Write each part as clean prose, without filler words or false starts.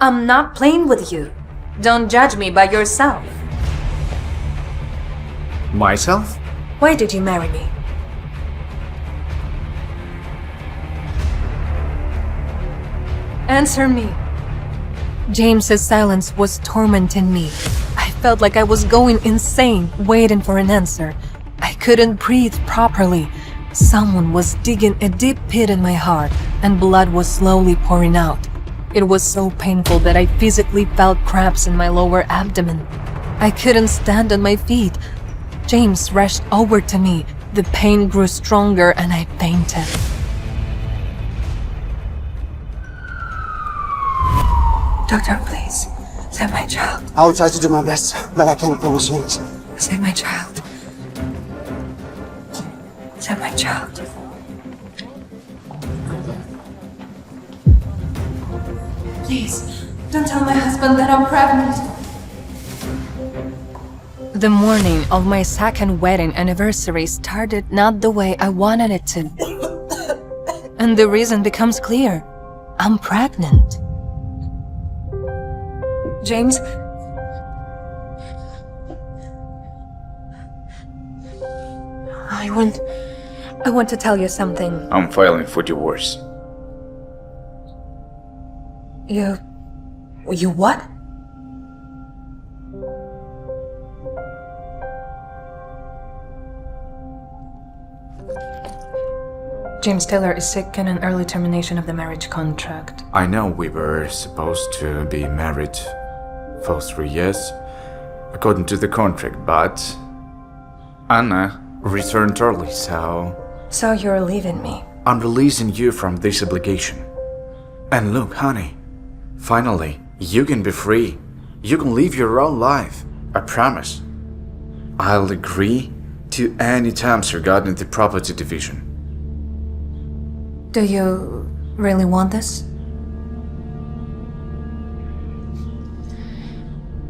I'm not playing with you. Don't judge me by yourself. Myself? Why did you marry me? Answer me. James's silence was tormenting me. I felt like I was going insane, waiting for an answer. I couldn't breathe properly. Someone was digging a deep pit in my heart, and blood was slowly pouring out. It was so painful that I physically felt cramps in my lower abdomen. I couldn't stand on my feet. James rushed over to me. The pain grew stronger and I fainted. Doctor, please, save my child. I will try to do my best, but I can't promise you anything. Save my child. Save my child. Please, don't tell my husband that I'm pregnant. The morning of my second wedding anniversary started not the way I wanted it to. And the reason becomes clear. I'm pregnant. James? I want to tell you something. I'm filing for divorce. You what? James Taylor is sick and an early termination of the marriage contract. I know we were supposed to be married for 3 years, according to the contract, but Anna returned early, so... So you're leaving me? I'm releasing you from this obligation. And look, honey, finally, you can be free. You can live your own life. I promise. I'll agree to any terms regarding the property division. Do you really want this?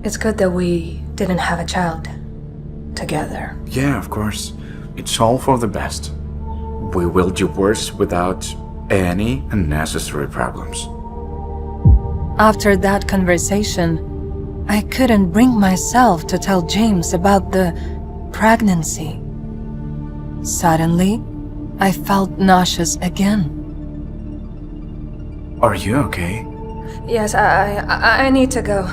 It's good that we didn't have a child together. Yeah, of course. It's all for the best. We will divorce without any unnecessary problems. After that conversation, I couldn't bring myself to tell James about the pregnancy. Suddenly, I felt nauseous again. Are you okay? Yes, I need to go.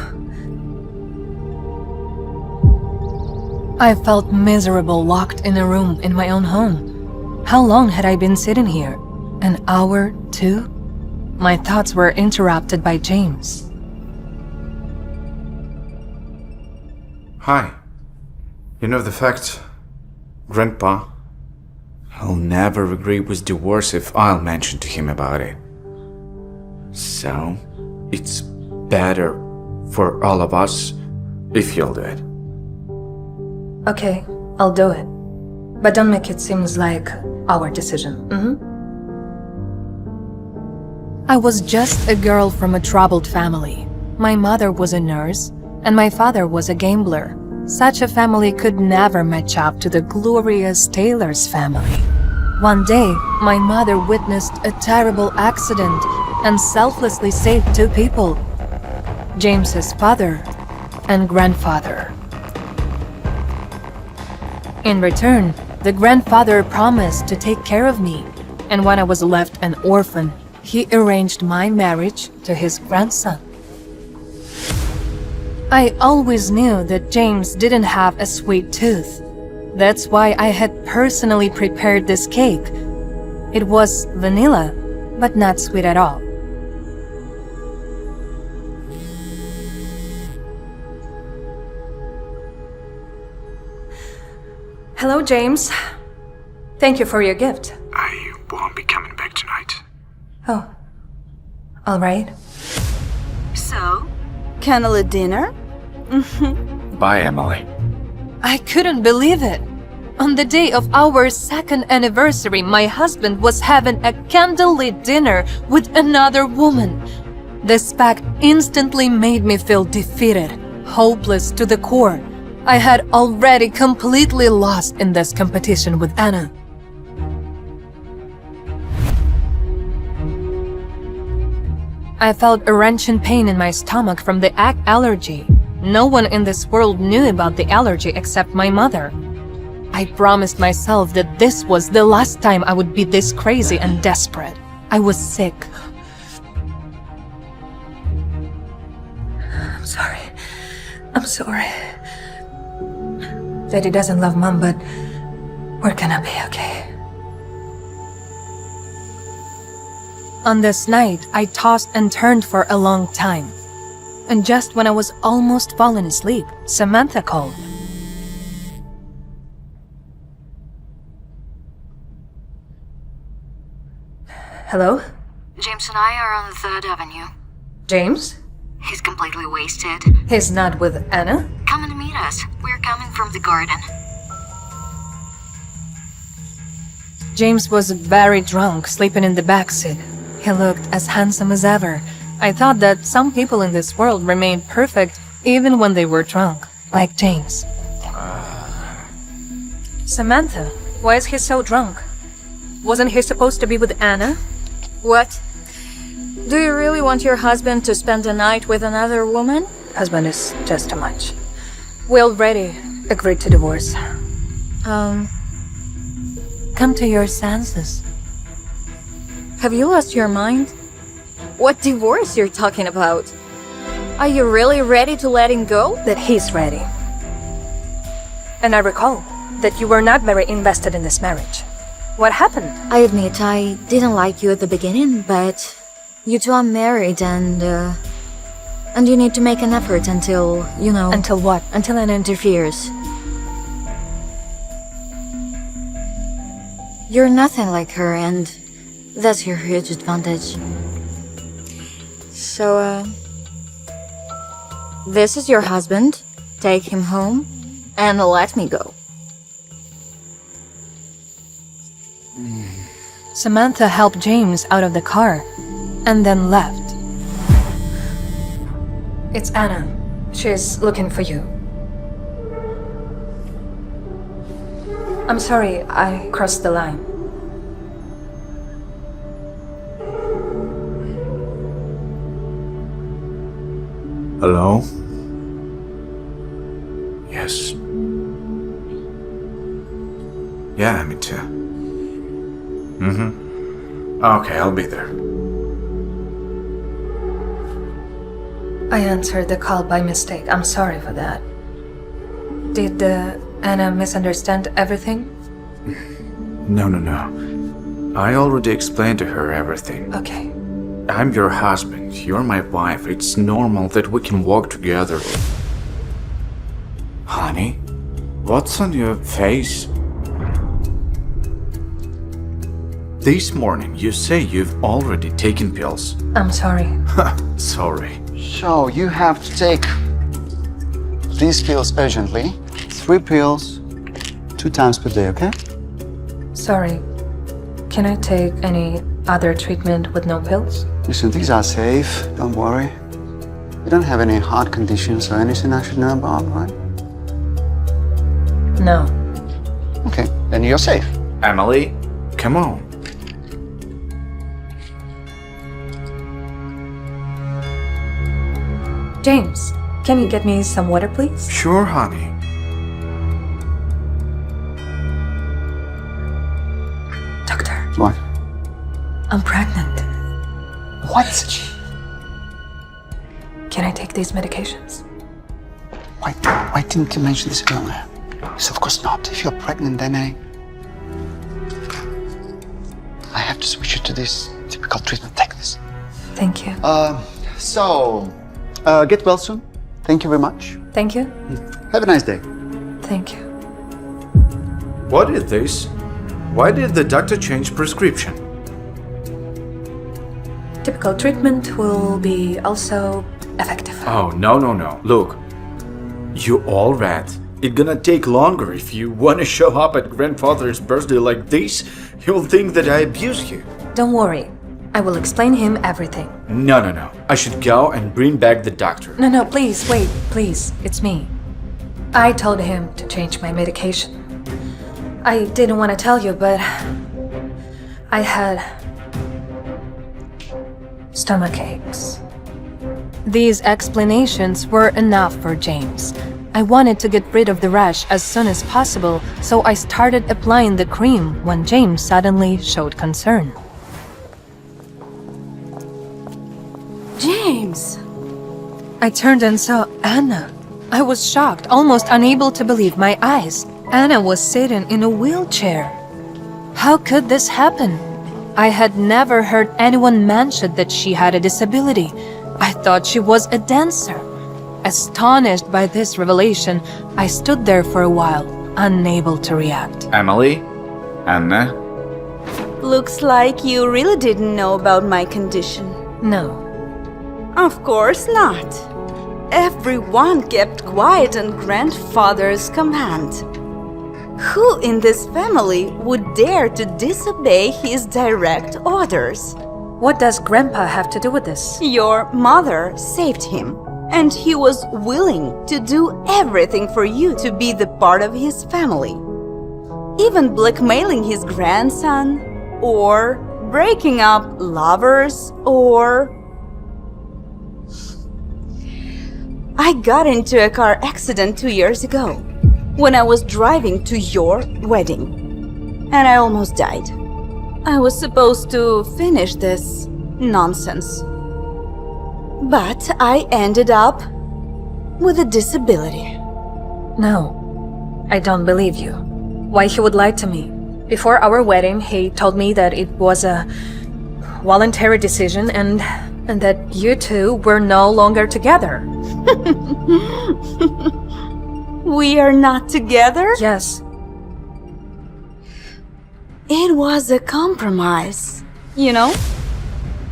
I felt miserable locked in a room in my own home. How long had I been sitting here? An hour, 2? My thoughts were interrupted by James. Hi. You know the fact, Grandpa, he'll never agree with divorce if I'll mention to him about it. So, it's better for all of us if you'll do it. Okay, I'll do it. But don't make it seem like our decision. I was just a girl from a troubled family. My mother was a nurse, and my father was a gambler. Such a family could never match up to the glorious Taylor's family. One day, my mother witnessed a terrible accident and selflessly saved 2 people, James's father and grandfather. In return, the grandfather promised to take care of me, and when I was left an orphan, he arranged my marriage to his grandson. I always knew that James didn't have a sweet tooth. That's why I had personally prepared this cake. It was vanilla, but not sweet at all. Hello, James. Thank you for your gift. I won't be coming back tonight. Oh, all right. So, candlelit dinner? Bye, Emily. I couldn't believe it. On the day of our second anniversary, my husband was having a candlelit dinner with another woman. This fact instantly made me feel defeated, hopeless to the core. I had already completely lost in this competition with Anna. I felt a wrenching pain in my stomach from the egg allergy. No one in this world knew about the allergy except my mother. I promised myself that this was the last time I would be this crazy and desperate. I was sick. I'm sorry. I'm sorry. Daddy doesn't love Mom, but we're gonna be okay. On this night, I tossed and turned for a long time. And just when I was almost falling asleep, Samantha called. Hello? James and I are on 3rd Avenue. James? He's completely wasted. He's not with Anna? Come and meet us. We're coming from the garden. James was very drunk, sleeping in the backseat. He looked as handsome as ever. I thought that some people in this world remained perfect even when they were drunk, like James. Samantha, why is he so drunk? Wasn't he supposed to be with Anna? What? Do you really want your husband to spend the night with another woman? Husband is just too much. We already agreed to divorce. Come to your senses. Have you lost your mind? What divorce you're talking about? Are you really ready to let him go? That he's ready. And I recall that you were not very invested in this marriage. What happened? I admit I didn't like you at the beginning, but you two are married and you need to make an effort until, you know... Until what? Until Anna interferes. You're nothing like her, and that's your huge advantage. So, this is your husband. Take him home and let me go. Samantha helped James out of the car and then left. It's Anna. She's looking for you. I'm sorry, I crossed the line. Hello? Yes. Yeah, me too. Okay, I'll be there. I answered the call by mistake. I'm sorry for that. Did Anna misunderstand everything? No. I already explained to her everything. Okay. I'm your husband, you're my wife. It's normal that we can walk together. Honey, what's on your face? This morning you say you've already taken pills. I'm sorry. Sorry. So you have to take these pills urgently. 3 pills, 2 times per day, okay? Sorry. Can I take any other treatment with no pills? Listen, these are safe, don't worry. You don't have any heart conditions or anything I should know about, right? No. Okay, then you're safe. Emily, come on. James, can you get me some water, please? Sure, honey. Doctor, What? I'm pregnant. What? Can I take these medications? Why didn't you mention this earlier? Yes, of course not. If you're pregnant, then I have to switch you to this typical treatment. Take this. Thank you. Get well soon. Thank you very much. Thank you. Have a nice day. Thank you. What is this? Why did the doctor change prescription? Typical treatment will be also effective. Oh, no. Look, you all rat. It's gonna take longer. If you wanna show up at grandfather's birthday like this, he'll think that I abuse you. Don't worry. I will explain him everything. No. I should go and bring back the doctor. No, please, wait, please. It's me. I told him to change my medication. I didn't want to tell you, but I had stomach aches. These explanations were enough for James. I wanted to get rid of the rash as soon as possible, so I started applying the cream when James suddenly showed concern. James! I turned and saw Anna. I was shocked, almost unable to believe my eyes. Anna was sitting in a wheelchair. How could this happen? I had never heard anyone mention that she had a disability. I thought she was a dancer. Astonished by this revelation, I stood there for a while, unable to react. Emily? Anna? Looks like you really didn't know about my condition. No. Of course not. Everyone kept quiet on grandfather's command. Who in this family would dare to disobey his direct orders? What does Grandpa have to do with this? Your mother saved him, and he was willing to do everything for you to be the part of his family. Even blackmailing his grandson, or breaking up lovers, or... I got into a car accident 2 years ago, when I was driving to your wedding, and I almost died. I was supposed to finish this nonsense, but I ended up with a disability. No, I don't believe you. Why he would lie to me? Before our wedding, he told me that it was a voluntary decision and that you two were no longer together. We are not together? Yes. It was a compromise, you know?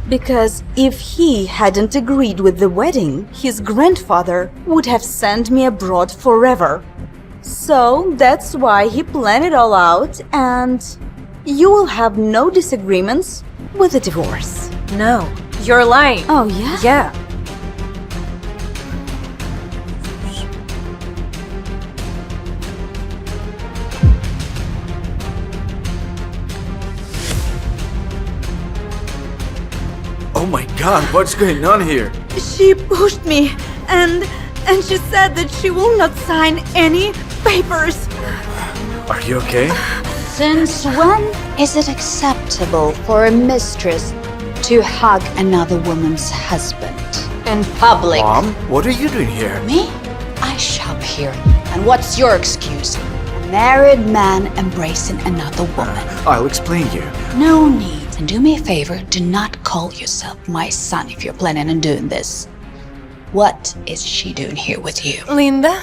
Because if he hadn't agreed with the wedding, his grandfather would have sent me abroad forever. So that's why he planned it all out, and you will have no disagreements with the divorce. No, you're lying. Oh, yeah? Yeah. Oh my god, what's going on here? She pushed me, and she said that she will not sign any papers. Are you okay? Since when is it acceptable for a mistress to hug another woman's husband? In public. Mom, what are you doing here? Me? I shop here. And what's your excuse? A married man embracing another woman. I'll explain you. No need. And do me a favor, do not call yourself my son if you're planning on doing this. What is she doing here with you? Linda?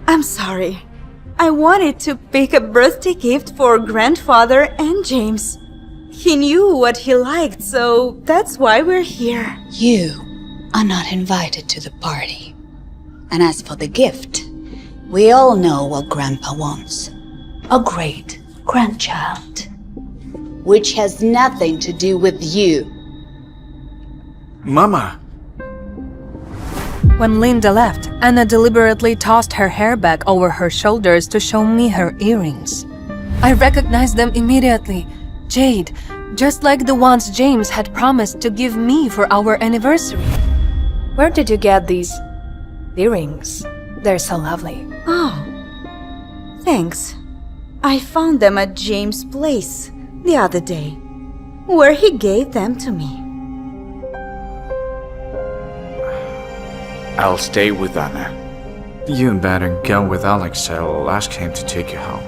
I'm sorry. I wanted to pick a birthday gift for grandfather and James. He knew what he liked, so that's why we're here. You are not invited to the party. And as for the gift, we all know what Grandpa wants. A great grandchild. Which has nothing to do with you. Mama! When Linda left, Anna deliberately tossed her hair back over her shoulders to show me her earrings. I recognized them immediately. Jade, just like the ones James had promised to give me for our anniversary. Where did you get these earrings? They're so lovely. Oh, thanks. I found them at James' place the other day, where he gave them to me. I'll stay with Anna. You better go with Alex. I'll ask him to take you home.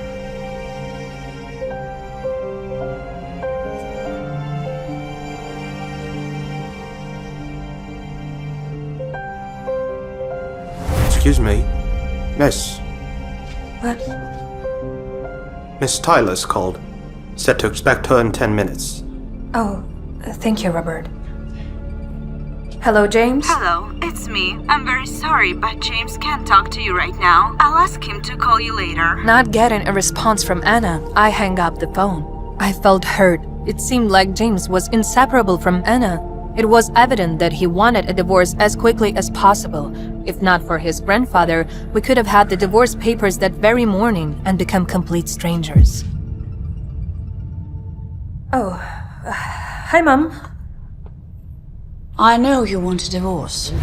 Excuse me. Miss. What? Miss Tyler's called. Said to expect her in 10 minutes. Oh, thank you, Robert. Hello, James? Hello, it's me. I'm very sorry, but James can't talk to you right now. I'll ask him to call you later. Not getting a response from Anna, I hang up the phone. I felt hurt. It seemed like James was inseparable from Anna. It was evident that he wanted a divorce as quickly as possible. If not for his grandfather, we could have had the divorce papers that very morning and become complete strangers. Oh, hi, Mom. I know you want a divorce.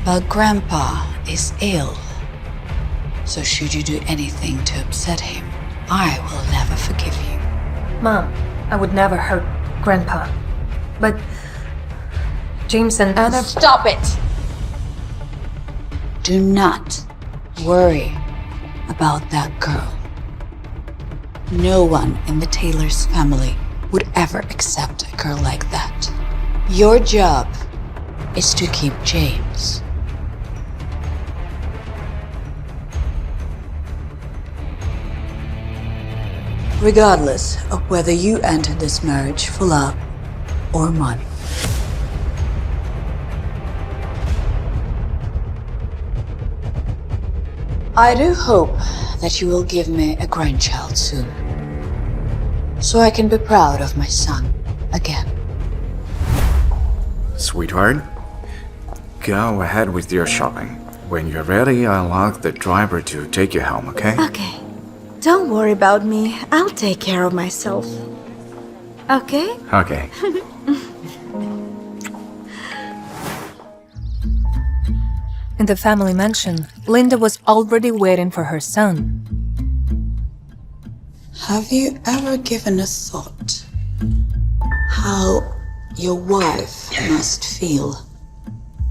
But Grandpa is ill. So should you do anything to upset him, I will never forgive you. Mom, I would never hurt Grandpa. But James and Anna... Stop it! Do not worry about that girl. No one in the Taylor's family would ever accept a girl like that. Your job is to keep James. Regardless of whether you enter this marriage for love or money. I do hope that you will give me a grandchild soon, so I can be proud of my son again. Sweetheart, go ahead with your shopping. When you're ready, I'll ask the driver to take you home, okay? Okay. Don't worry about me. I'll take care of myself. Okay? Okay. In the family mansion, Linda was already waiting for her son. Have you ever given a thought how your wife must feel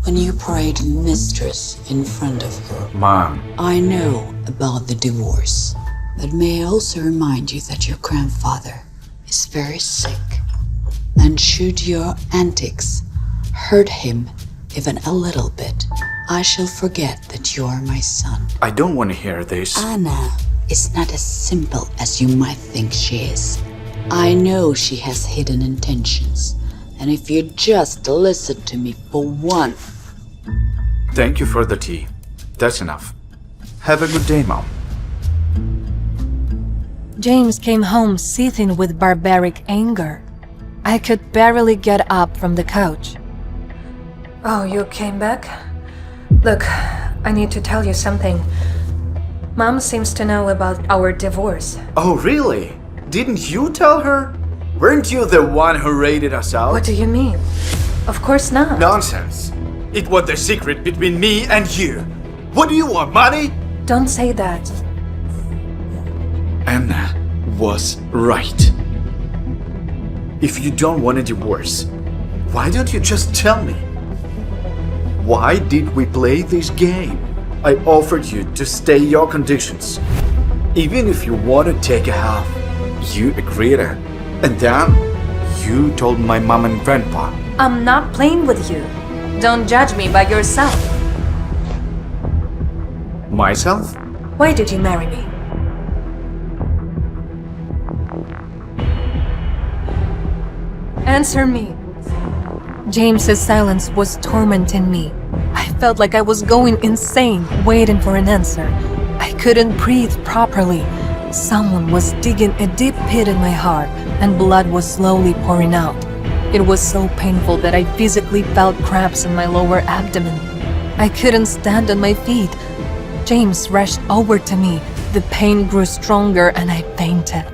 when you parade mistress in front of her? Mom, I know about the divorce, but may I also remind you that your grandfather is very sick, and should your antics hurt him even a little bit, I shall forget that you are my son. I don't want to hear this. Anna is not as simple as you might think she is. I know she has hidden intentions, and if you just listen to me for one... Thank you for the tea. That's enough. Have a good day, Mom. James came home seething with barbaric anger. I could barely get up from the couch. Oh, you came back? Look, I need to tell you something. Mom seems to know about our divorce. Oh, really? Didn't you tell her? Weren't you the one who raided us out? What do you mean? Of course not. Nonsense. It was the secret between me and you. What do you want, money? Don't say that. Anna was right. If you don't want a divorce, why don't you just tell me? Why did we play this game? I offered you to stay your conditions. Even if you want to take a half, you agreed. And then, you told my mom and grandpa. I'm not playing with you. Don't judge me by yourself. Myself? Why did you marry me? Answer me. James's silence was tormenting me. I felt like I was going insane, waiting for an answer. I couldn't breathe properly. Someone was digging a deep pit in my heart, and blood was slowly pouring out. It was so painful that I physically felt cramps in my lower abdomen. I couldn't stand on my feet. James rushed over to me. The pain grew stronger and I fainted.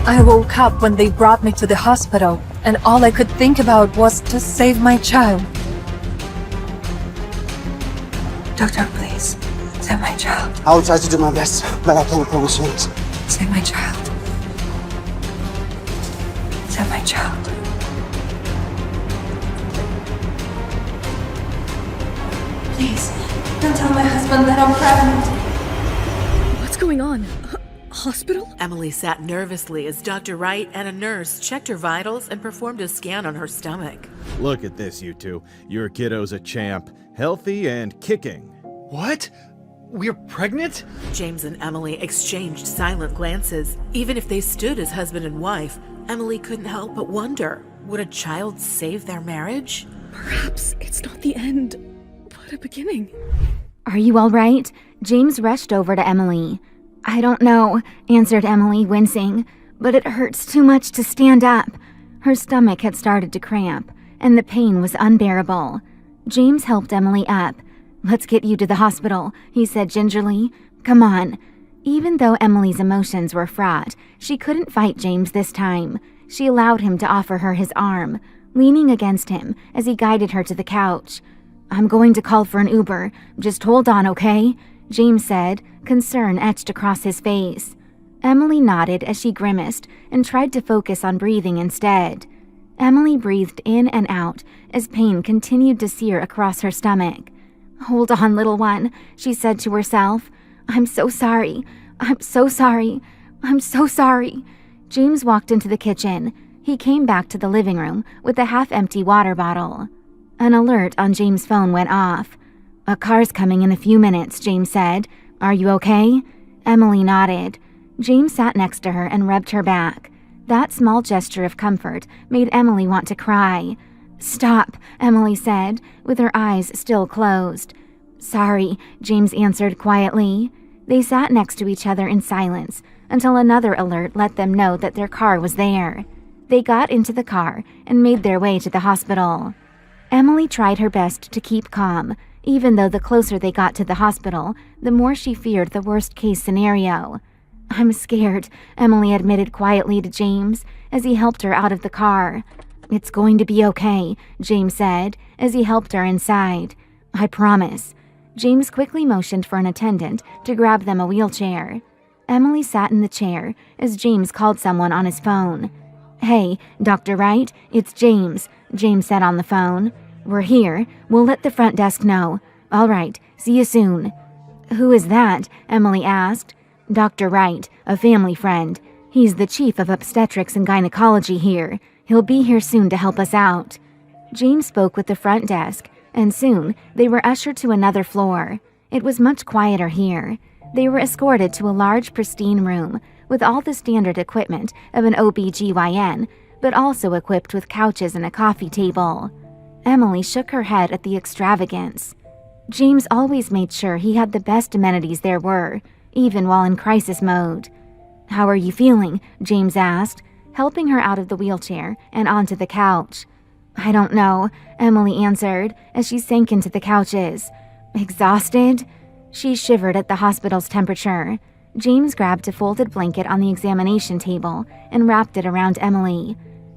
I woke up when they brought me to the hospital, and all I could think about was to save my child. Doctor, please, save my child. I will try to do my best, but I can't promise you this. Save my child. Save my child. Please, don't tell my husband that I'm pregnant. What's going on? Hospital? Emily sat nervously as Dr. Wright and a nurse checked her vitals and performed a scan on her stomach. Look at this, you two. Your kiddo's a champ, healthy and kicking. What? We're pregnant? James and Emily exchanged silent glances. Even if they stood as husband and wife, Emily couldn't help but wonder, would a child save their marriage? Perhaps it's not the end, but a beginning. Are you all right? James rushed over to Emily. I don't know, answered Emily, wincing. but it hurts too much to stand up. Her stomach had started to cramp, and the pain was unbearable. James helped Emily up. "Let's get you to the hospital," he said gingerly. "Come on." Even though Emily's emotions were fraught, she couldn't fight James this time. She allowed him to offer her his arm, leaning against him as he guided her to the couch. "I'm going to call for an Uber. Just hold on, okay?" James said, concern etched across his face. Emily nodded as she grimaced and tried to focus on breathing instead. Emily breathed in and out as pain continued to sear across her stomach. "Hold on, little one," she said to herself. "I'm so sorry. I'm so sorry. I'm so sorry." James walked into the kitchen. He came back to the living room with a half-empty water bottle. An alert on James' phone went off. "A car's coming in a few minutes," James said. "Are you okay?" Emily nodded. James sat next to her and rubbed her back. That small gesture of comfort made Emily want to cry. "Stop," Emily said, with her eyes still closed. "Sorry," James answered quietly. They sat next to each other in silence until another alert let them know that their car was there. They got into the car and made their way to the hospital. Emily tried her best to keep calm, even though the closer they got to the hospital, the more she feared the worst-case scenario. "I'm scared," Emily admitted quietly to James as he helped her out of the car. "It's going to be okay," James said as he helped her inside. "I promise." James quickly motioned for an attendant to grab them a wheelchair. Emily sat in the chair as James called someone on his phone. "Hey, Dr. Wright, it's James," James said on the phone. "We're here. We'll let the front desk know. All right, see you soon." "Who is that?" Emily asked. "Dr. Wright, a family friend. He's the chief of obstetrics and gynecology here. He'll be here soon to help us out." James spoke with the front desk, and soon they were ushered to another floor. It was much quieter here. They were escorted to a large, pristine room with all the standard equipment of an OB/GYN, but also equipped with couches and a coffee table. Emily shook her head at the extravagance. James always made sure he had the best amenities there were, even while in crisis mode. "How are you feeling?" James asked, helping her out of the wheelchair and onto the couch. "I don't know," Emily answered as she sank into the couches. "Exhausted?" She shivered at the hospital's temperature. James grabbed a folded blanket on the examination table and wrapped it around Emily.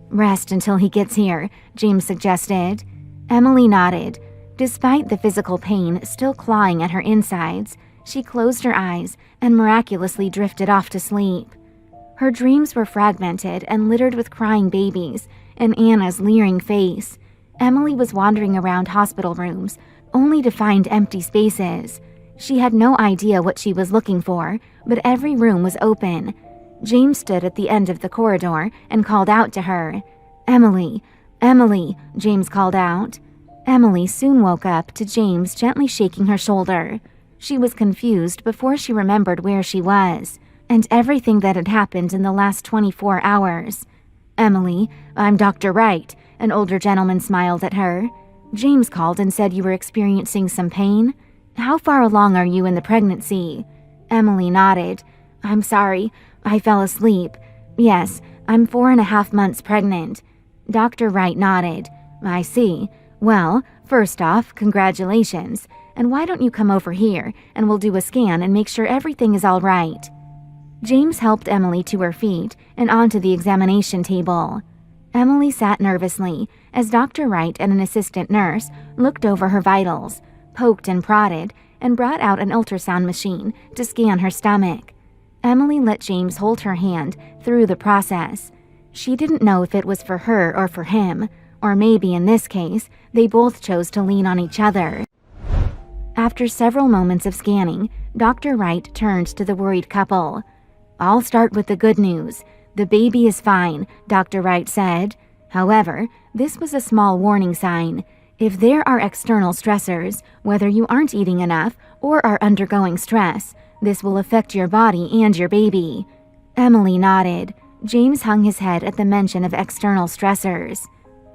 "Rest until he gets here," James suggested. Emily nodded. Despite the physical pain still clawing at her insides, she closed her eyes and miraculously drifted off to sleep. Her dreams were fragmented and littered with crying babies and Anna's leering face. Emily was wandering around hospital rooms, only to find empty spaces. She had no idea what she was looking for, but every room was open. James stood at the end of the corridor and called out to her. "Emily, Emily," James called out. Emily soon woke up to James gently shaking her shoulder. She was confused before she remembered where she was, and everything that had happened in the last 24 hours. "Emily, I'm Dr. Wright," an older gentleman smiled at her. "James called and said you were experiencing some pain. How far along are you in the pregnancy?" Emily nodded. "I'm sorry, I fell asleep. Yes, I'm 4.5 months pregnant." Dr. Wright nodded. "I see. Well, first off, congratulations. And why don't you come over here and we'll do a scan and make sure everything is all right." James helped Emily to her feet and onto the examination table. Emily sat nervously as Dr. Wright and an assistant nurse looked over her vitals, poked and prodded, and brought out an ultrasound machine to scan her stomach. Emily let James hold her hand through the process. She didn't know if it was for her or for him, or maybe in this case, they both chose to lean on each other. After several moments of scanning, Dr. Wright turned to the worried couple. "I'll start with the good news. The baby is fine," Dr. Wright said. However, this was a small warning sign. If there are external stressors, whether you aren't eating enough or are undergoing stress, this will affect your body and your baby. Emily nodded. James hung his head at the mention of external stressors.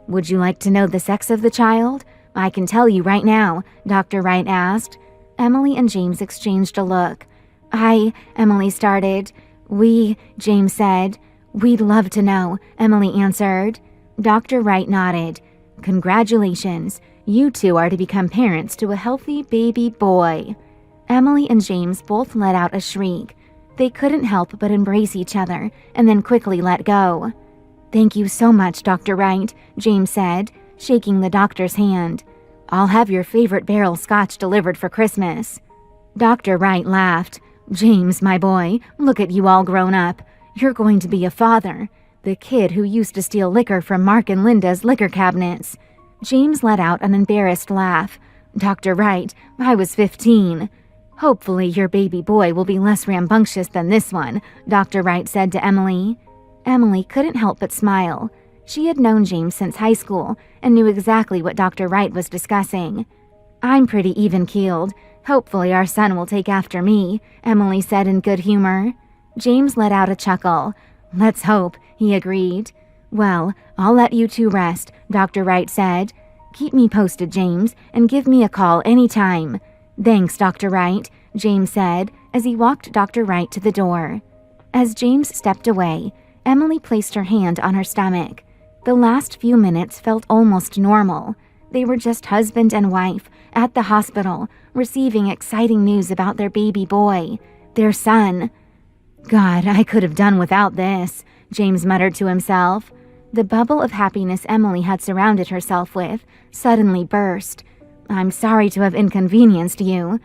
"Would you like to know the sex of the child? I can tell you right now," Dr. Wright asked. Emily and James exchanged a look. Emily started. James said. "We'd love to know," Emily answered. Dr. Wright nodded. "Congratulations. You two are to become parents to a healthy baby boy." Emily and James both let out a shriek. They couldn't help but embrace each other and then quickly let go. "Thank you so much, Dr. Wright," James said, shaking the doctor's hand. "I'll have your favorite barrel scotch delivered for Christmas." Dr. Wright laughed. "James, my boy, look at you all grown up. You're going to be a father. The kid who used to steal liquor from Mark and Linda's liquor cabinets." James let out an embarrassed laugh. "Dr. Wright, I was 15. "Hopefully your baby boy will be less rambunctious than this one," Dr. Wright said to Emily. Emily couldn't help but smile. She had known James since high school and knew exactly what Dr. Wright was discussing. "I'm pretty even-keeled. Hopefully our son will take after me," Emily said in good humor. James let out a chuckle. "Let's hope," he agreed. "Well, I'll let you two rest," Dr. Wright said. "Keep me posted, James, and give me a call anytime." "Thanks, Dr. Wright," James said as he walked Dr. Wright to the door. As James stepped away, Emily placed her hand on her stomach. The last few minutes felt almost normal. They were just husband and wife at the hospital, receiving exciting news about their baby boy, their son. "God, I could have done without this," James muttered to himself. The bubble of happiness Emily had surrounded herself with suddenly burst. "I'm sorry to have inconvenienced you."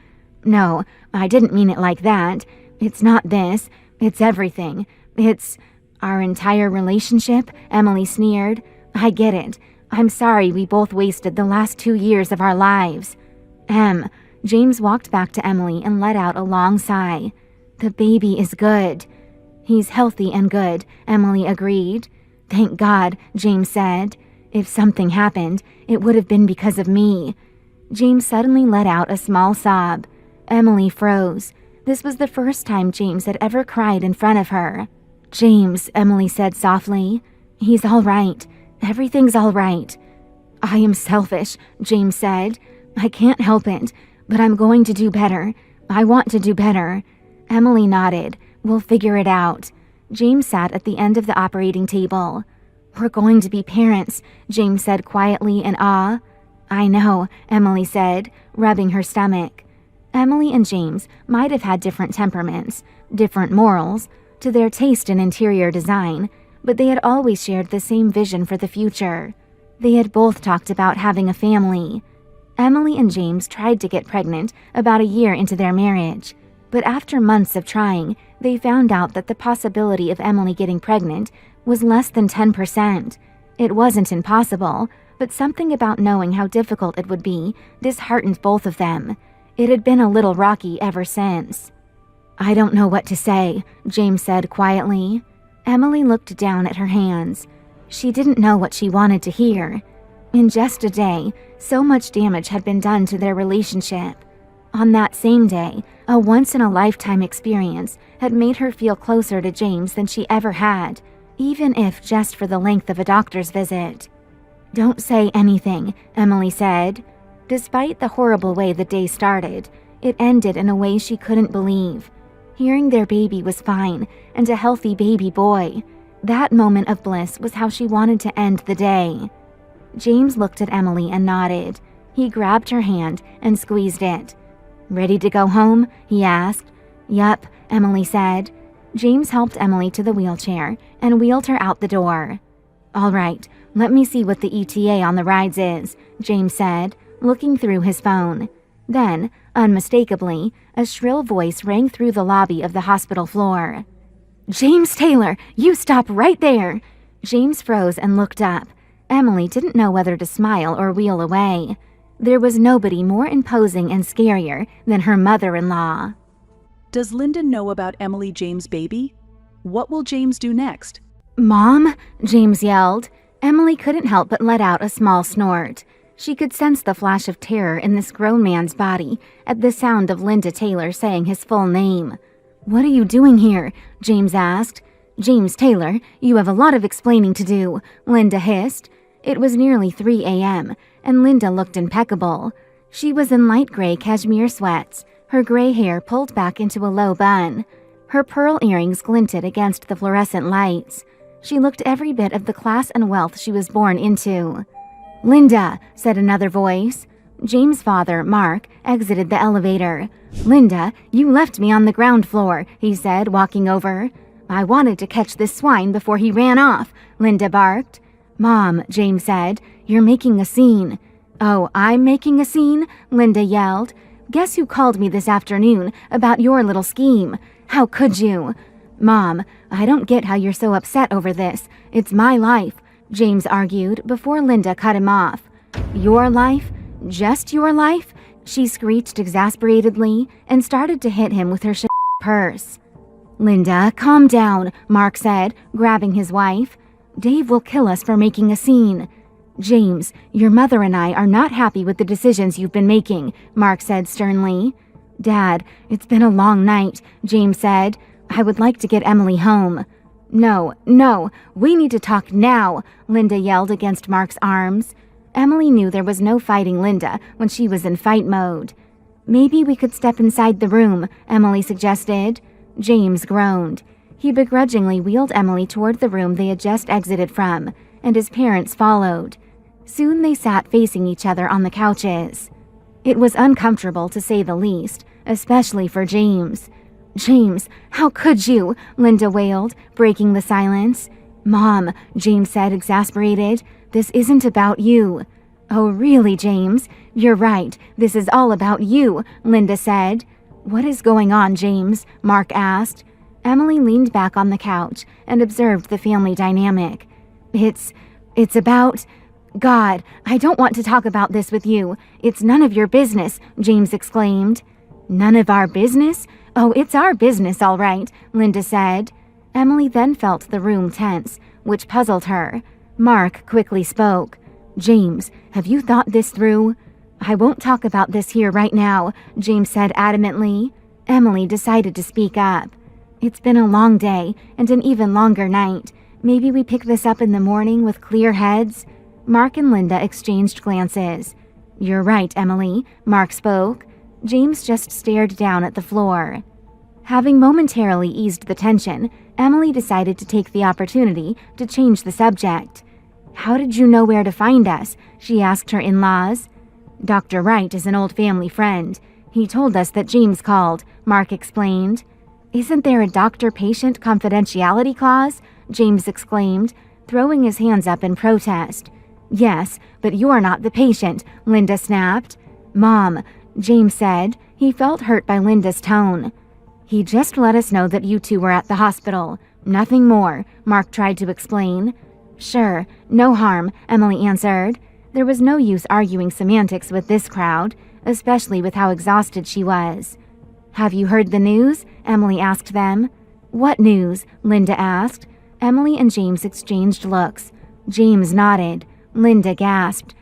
"No, I didn't mean it like that. It's not this. It's everything. It's our entire relationship," Emily sneered. "I get it. I'm sorry we both wasted the last 2 years of our lives." James walked back to Emily and let out a long sigh. "The baby is good." "He's healthy and good," Emily agreed. "Thank God," James said. "If something happened, it would have been because of me." James suddenly let out a small sob. Emily froze. This was the first time James had ever cried in front of her. "James," Emily said softly. "He's all right. Everything's all right." "I am selfish," James said. "I can't help it, but I'm going to do better. I want to do better." Emily nodded. "We'll figure it out." James sat at the end of the operating table. "We're going to be parents," James said quietly in awe. "I know," Emily said, rubbing her stomach. Emily and James might have had different temperaments, different morals, to their taste in interior design, but they had always shared the same vision for the future. They had both talked about having a family. Emily and James tried to get pregnant about a year into their marriage, but after months of trying, they found out that the possibility of Emily getting pregnant was less than 10%. It wasn't impossible, but something about knowing how difficult it would be disheartened both of them. It had been a little rocky ever since. "I don't know what to say," James said quietly. Emily looked down at her hands. She didn't know what she wanted to hear. In just a day, so much damage had been done to their relationship. On that same day, a once-in-a-lifetime experience had made her feel closer to James than she ever had, even if just for the length of a doctor's visit. "Don't say anything," Emily said. Despite the horrible way the day started, it ended in a way she couldn't believe. Hearing their baby was fine, and a healthy baby boy. That moment of bliss was how she wanted to end the day. James looked at Emily and nodded. He grabbed her hand and squeezed it. "Ready to go home?" he asked. "Yup," Emily said. James helped Emily to the wheelchair and wheeled her out the door. "All right, let me see what the ETA on the rides is," James said, looking through his phone. Then, unmistakably, a shrill voice rang through the lobby of the hospital floor. "James Taylor, you stop right there!" James froze and looked up. Emily didn't know whether to smile or wheel away. There was nobody more imposing and scarier than her mother-in-law. Does Linda know about Emily James' baby? What will James do next? "Mom?" James yelled. Emily couldn't help but let out a small snort. She could sense the flash of terror in this grown man's body at the sound of Linda Taylor saying his full name. "What are you doing here?" James asked. "James Taylor, you have a lot of explaining to do," Linda hissed. It was nearly 3 a.m., and Linda looked impeccable. She was in light gray cashmere sweats, her gray hair pulled back into a low bun. Her pearl earrings glinted against the fluorescent lights. She looked every bit of the class and wealth she was born into. "Linda," said another voice. James' father, Mark, exited the elevator. "Linda, you left me on the ground floor," he said, walking over. "I wanted to catch this swine before he ran off," Linda barked. "Mom," James said, "you're making a scene." "Oh, I'm making a scene?" Linda yelled. "Guess who called me this afternoon about your little scheme? How could you?" "Mom, I don't get how you're so upset over this. It's my life," James argued before Linda cut him off. "Your life? Just your life?" she screeched exasperatedly and started to hit him with her purse. "Linda, calm down," Mark said, grabbing his wife. "Dave will kill us for making a scene." "James, your mother and I are not happy with the decisions you've been making," Mark said sternly. "Dad, it's been a long night," James said. "I would like to get Emily home." No, we need to talk now," Linda yelled against Mark's arms. Emily knew there was no fighting Linda when she was in fight mode. "Maybe we could step inside the room," Emily suggested. James groaned. He begrudgingly wheeled Emily toward the room they had just exited from, and his parents followed. Soon they sat facing each other on the couches. It was uncomfortable to say the least, especially for James. "James, how could you?" Linda wailed, breaking the silence. "Mom," James said, exasperated, "this isn't about you." "Oh, really, James? You're right. This is all about you," Linda said. "What is going on, James?" Mark asked. Emily leaned back on the couch and observed the family dynamic. It's about... God, I don't want to talk about this with you. It's none of your business," James exclaimed. "None of our business? Oh, it's our business, all right," Linda said. Emily then felt the room tense, which puzzled her. Mark quickly spoke. "James, have you thought this through?" "I won't talk about this here right now," James said adamantly. Emily decided to speak up. "It's been a long day and an even longer night. Maybe we pick this up in the morning with clear heads?" Mark and Linda exchanged glances. "You're right, Emily," Mark spoke. James just stared down at the floor. Having momentarily eased the tension, Emily decided to take the opportunity to change the subject. "How did you know where to find us?" she asked her in-laws. "Dr. Wright is an old family friend. He told us that James called," Mark explained. "Isn't there a doctor-patient confidentiality clause?" James exclaimed, throwing his hands up in protest. "Yes, but you're not the patient," Linda snapped. "Mom," James said. He felt hurt by Linda's tone. "He just let us know that you two were at the hospital. Nothing more," Mark tried to explain. "Sure, no harm," Emily answered. There was no use arguing semantics with this crowd, especially with how exhausted she was. "Have you heard the news?" Emily asked them. "What news?" Linda asked. Emily and James exchanged looks. James nodded. Linda gasped.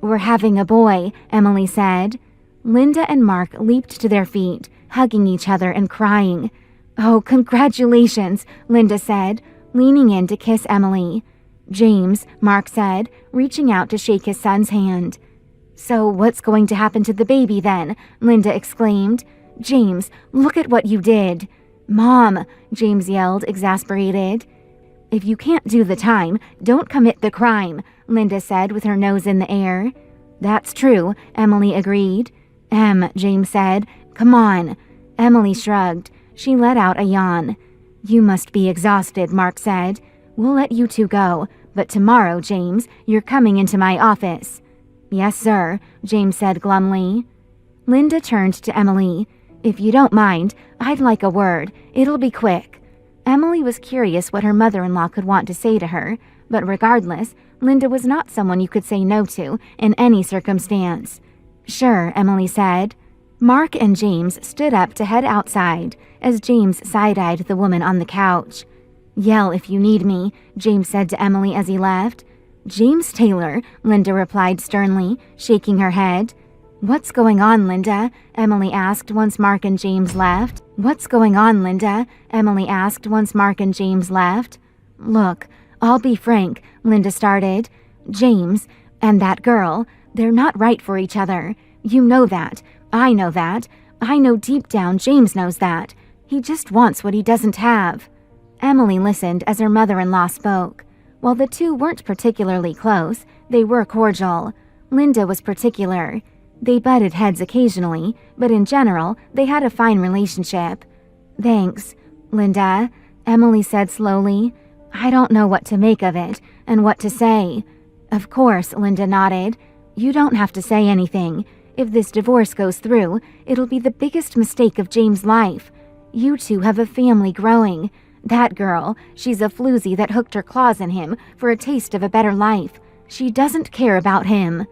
"We're having a boy," Emily said. Linda and Mark leaped to their feet, hugging each other and crying. "Oh, congratulations," Linda said, leaning in to kiss Emily. "James," Mark said, reaching out to shake his son's hand. "So what's going to happen to the baby then?" Linda exclaimed. "James, look at what you did." "Mom," James yelled, exasperated. "If you can't do the time, don't commit the crime," Linda said with her nose in the air. "That's true," Emily agreed. James said, "Come on." Emily shrugged. She let out a yawn. "You must be exhausted," Mark said. "We'll let you two go, but tomorrow, James, you're coming into my office." "Yes, sir," James said glumly. Linda turned to Emily. "If you don't mind, I'd like a word. It'll be quick." Emily was curious what her mother-in-law could want to say to her, but regardless, Linda was not someone you could say no to in any circumstance. "Sure," Emily said. Mark and James stood up to head outside as James side-eyed the woman on the couch. "Yell if you need me," James said to Emily as he left. "James Taylor," Linda replied sternly, shaking her head. "What's going on, Linda?" Emily asked once Mark and James left. "What's going on, Linda?" Emily asked once Mark and James left. "Look, I'll be frank," Linda started. "James and that girl, they're not right for each other. You know that. I know that. I know deep down James knows that. He just wants what he doesn't have." Emily listened as her mother-in-law spoke. While the two weren't particularly close, they were cordial. Linda was particular. They butted heads occasionally, but in general, they had a fine relationship. "Thanks, Linda," Emily said slowly. "I don't know what to make of it and what to say." "Of course," Linda nodded. "You don't have to say anything. If this divorce goes through, it'll be the biggest mistake of James' life. You two have a family growing. That girl, she's a floozy that hooked her claws in him for a taste of a better life. She doesn't care about him."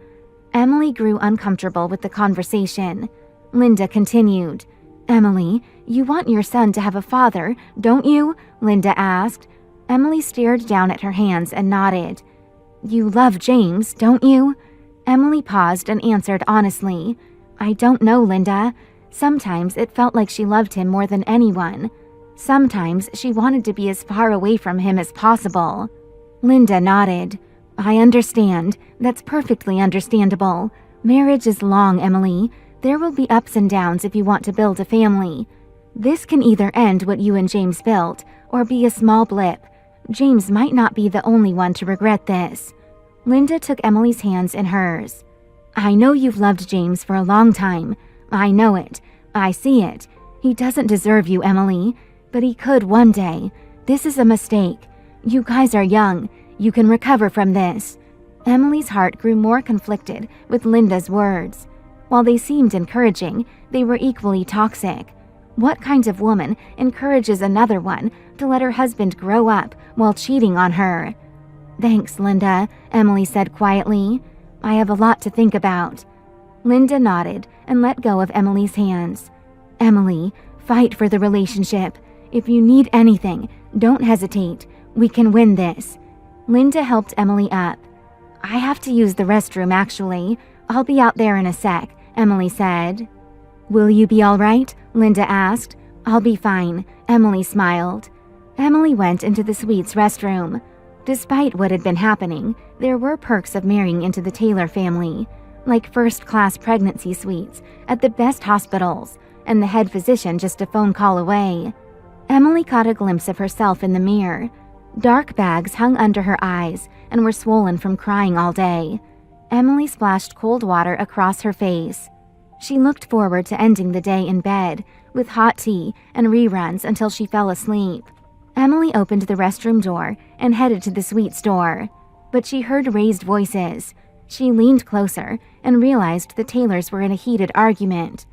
Emily grew uncomfortable with the conversation. Linda continued. "Emily, you want your son to have a father, don't you?" Linda asked. Emily stared down at her hands and nodded. "You love James, don't you?" Emily paused and answered honestly. "I don't know, Linda. Sometimes it felt like she loved him more than anyone. Sometimes she wanted to be as far away from him as possible." Linda nodded. "I understand. That's perfectly understandable. Marriage is long, Emily. There will be ups and downs if you want to build a family. This can either end what you and James built, or be a small blip. James might not be the only one to regret this." Linda took Emily's hands in hers. "I know you've loved James for a long time. I know it. I see it. He doesn't deserve you, Emily. But he could one day. This is a mistake. You guys are young. You can recover from this." Emily's heart grew more conflicted with Linda's words. While they seemed encouraging, they were equally toxic. What kind of woman encourages another one to let her husband grow up while cheating on her? "Thanks, Linda," Emily said quietly. "I have a lot to think about." Linda nodded and let go of Emily's hands. "Emily, fight for the relationship. If you need anything, don't hesitate. We can win this." Linda helped Emily up. "I have to use the restroom, actually. I'll be out there in a sec," Emily said. "Will you be all right?" Linda asked. "I'll be fine," Emily smiled. Emily went into the suite's restroom. Despite what had been happening, there were perks of marrying into the Taylor family, like first-class pregnancy suites at the best hospitals, and the head physician just a phone call away. Emily caught a glimpse of herself in the mirror. Dark bags hung under her eyes and were swollen from crying all day. Emily splashed cold water across her face. She looked forward to ending the day in bed, with hot tea and reruns until she fell asleep. Emily opened the restroom door and headed to the suite's door, but she heard raised voices. She leaned closer and realized the Taylors were in a heated argument.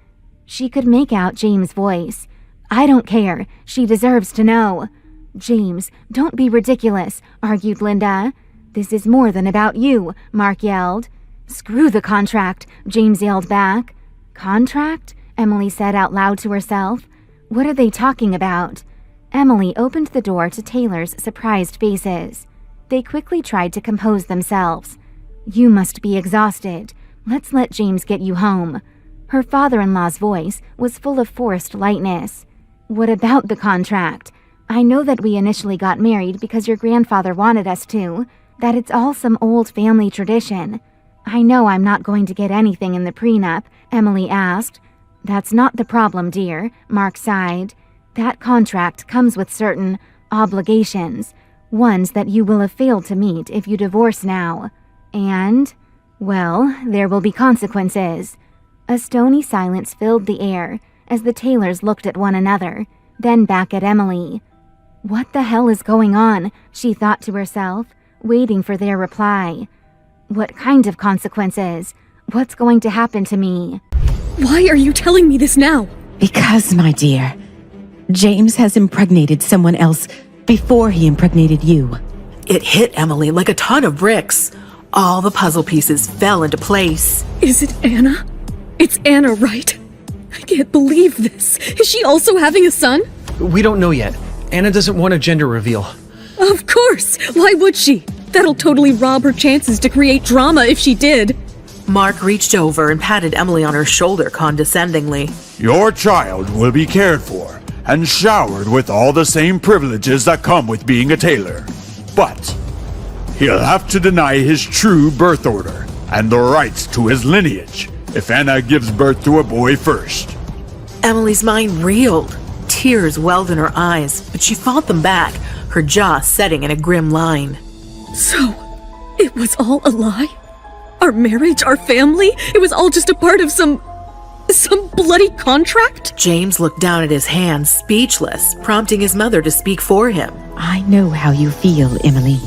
She could make out James' voice. "I don't care. She deserves to know." "James, don't be ridiculous," argued Linda. "This is more than about you," Mark yelled. "Screw the contract," James yelled back. "Contract?" Emily said out loud to herself. "What are they talking about?" Emily opened the door to Taylor's surprised faces. They quickly tried to compose themselves. "You must be exhausted. Let's let James get you home." Her father-in-law's voice was full of forced lightness. "What about the contract? I know that we initially got married because your grandfather wanted us to, that it's all some old family tradition. I know I'm not going to get anything in the prenup," Emily asked. "That's not the problem, dear," Mark sighed. "That contract comes with certain obligations, ones that you will have failed to meet if you divorce now. And, well, there will be consequences." A stony silence filled the air as the Taylors looked at one another, then back at Emily. "What the hell is going on?" she thought to herself, waiting for their reply. "What kind of consequences? What's going to happen to me?" Why are you telling me this now? Because, my dear, James has impregnated someone else before he impregnated you. It hit Emily like a ton of bricks. All the puzzle pieces fell into place. Is it Anna? It's Anna, right? I can't believe this. Is she also having a son? We don't know yet. Anna doesn't want a gender reveal. Of course! Why would she? That'll totally rob her chances to create drama if she did. Mark reached over and patted Emily on her shoulder condescendingly. Your child will be cared for and showered with all the same privileges that come with being a Taylor. But he'll have to deny his true birth order and the rights to his lineage if Anna gives birth to a boy first. Emily's mind reeled. Tears welled in her eyes, but she fought them back, her jaw setting in a grim line. So, it was all a lie? Our marriage, our family? It was all just a part of some bloody contract? James looked down at his hands, speechless, prompting his mother to speak for him. I know how you feel, Emily.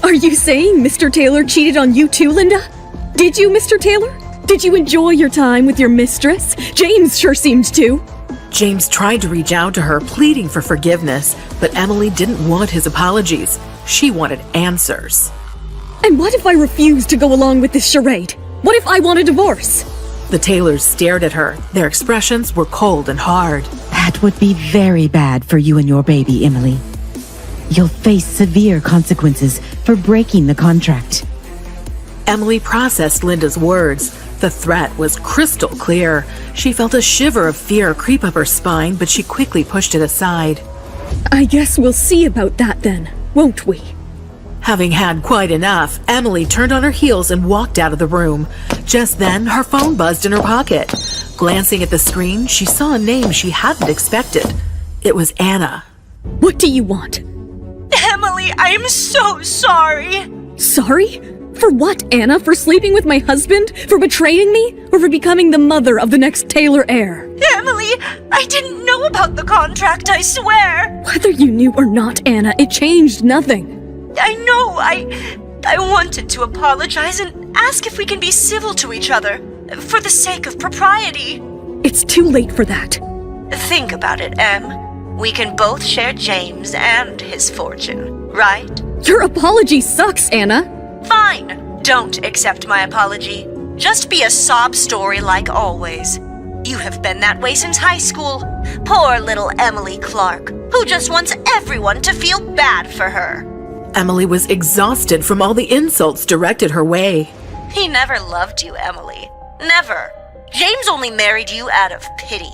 Are you saying Mr. Taylor cheated on you too, Linda? Did you, Mr. Taylor? Did you enjoy your time with your mistress? James sure seemed to. James tried to reach out to her, pleading for forgiveness, but Emily didn't want his apologies. She wanted answers. And what if I refused to go along with this charade? What if I want a divorce? The Taylors stared at her. Their expressions were cold and hard. That would be very bad for you and your baby, Emily. You'll face severe consequences for breaking the contract. Emily processed Linda's words. The threat was crystal clear. She felt a shiver of fear creep up her spine, but she quickly pushed it aside. I guess we'll see about that then, won't we? Having had quite enough, Emily turned on her heels and walked out of the room. Just then, her phone buzzed in her pocket. Glancing at the screen, she saw a name she hadn't expected. It was Anna. What do you want? Emily, I am so sorry. Sorry? For what, Anna? For sleeping with my husband? For betraying me? Or for becoming the mother of the next Taylor heir? Emily, I didn't know about the contract, I swear. Whether you knew or not, Anna, it changed nothing. I know, I wanted to apologize and ask if we can be civil to each other, for the sake of propriety. It's too late for that. Think about it, Em. We can both share James and his fortune, right? Your apology sucks, Anna. Fine. Don't accept my apology. Just be a sob story like always. You have been that way since high school. Poor little Emily Clark, who just wants everyone to feel bad for her. Emily was exhausted from all the insults directed her way. He never loved you, Emily. Never. James only married you out of pity.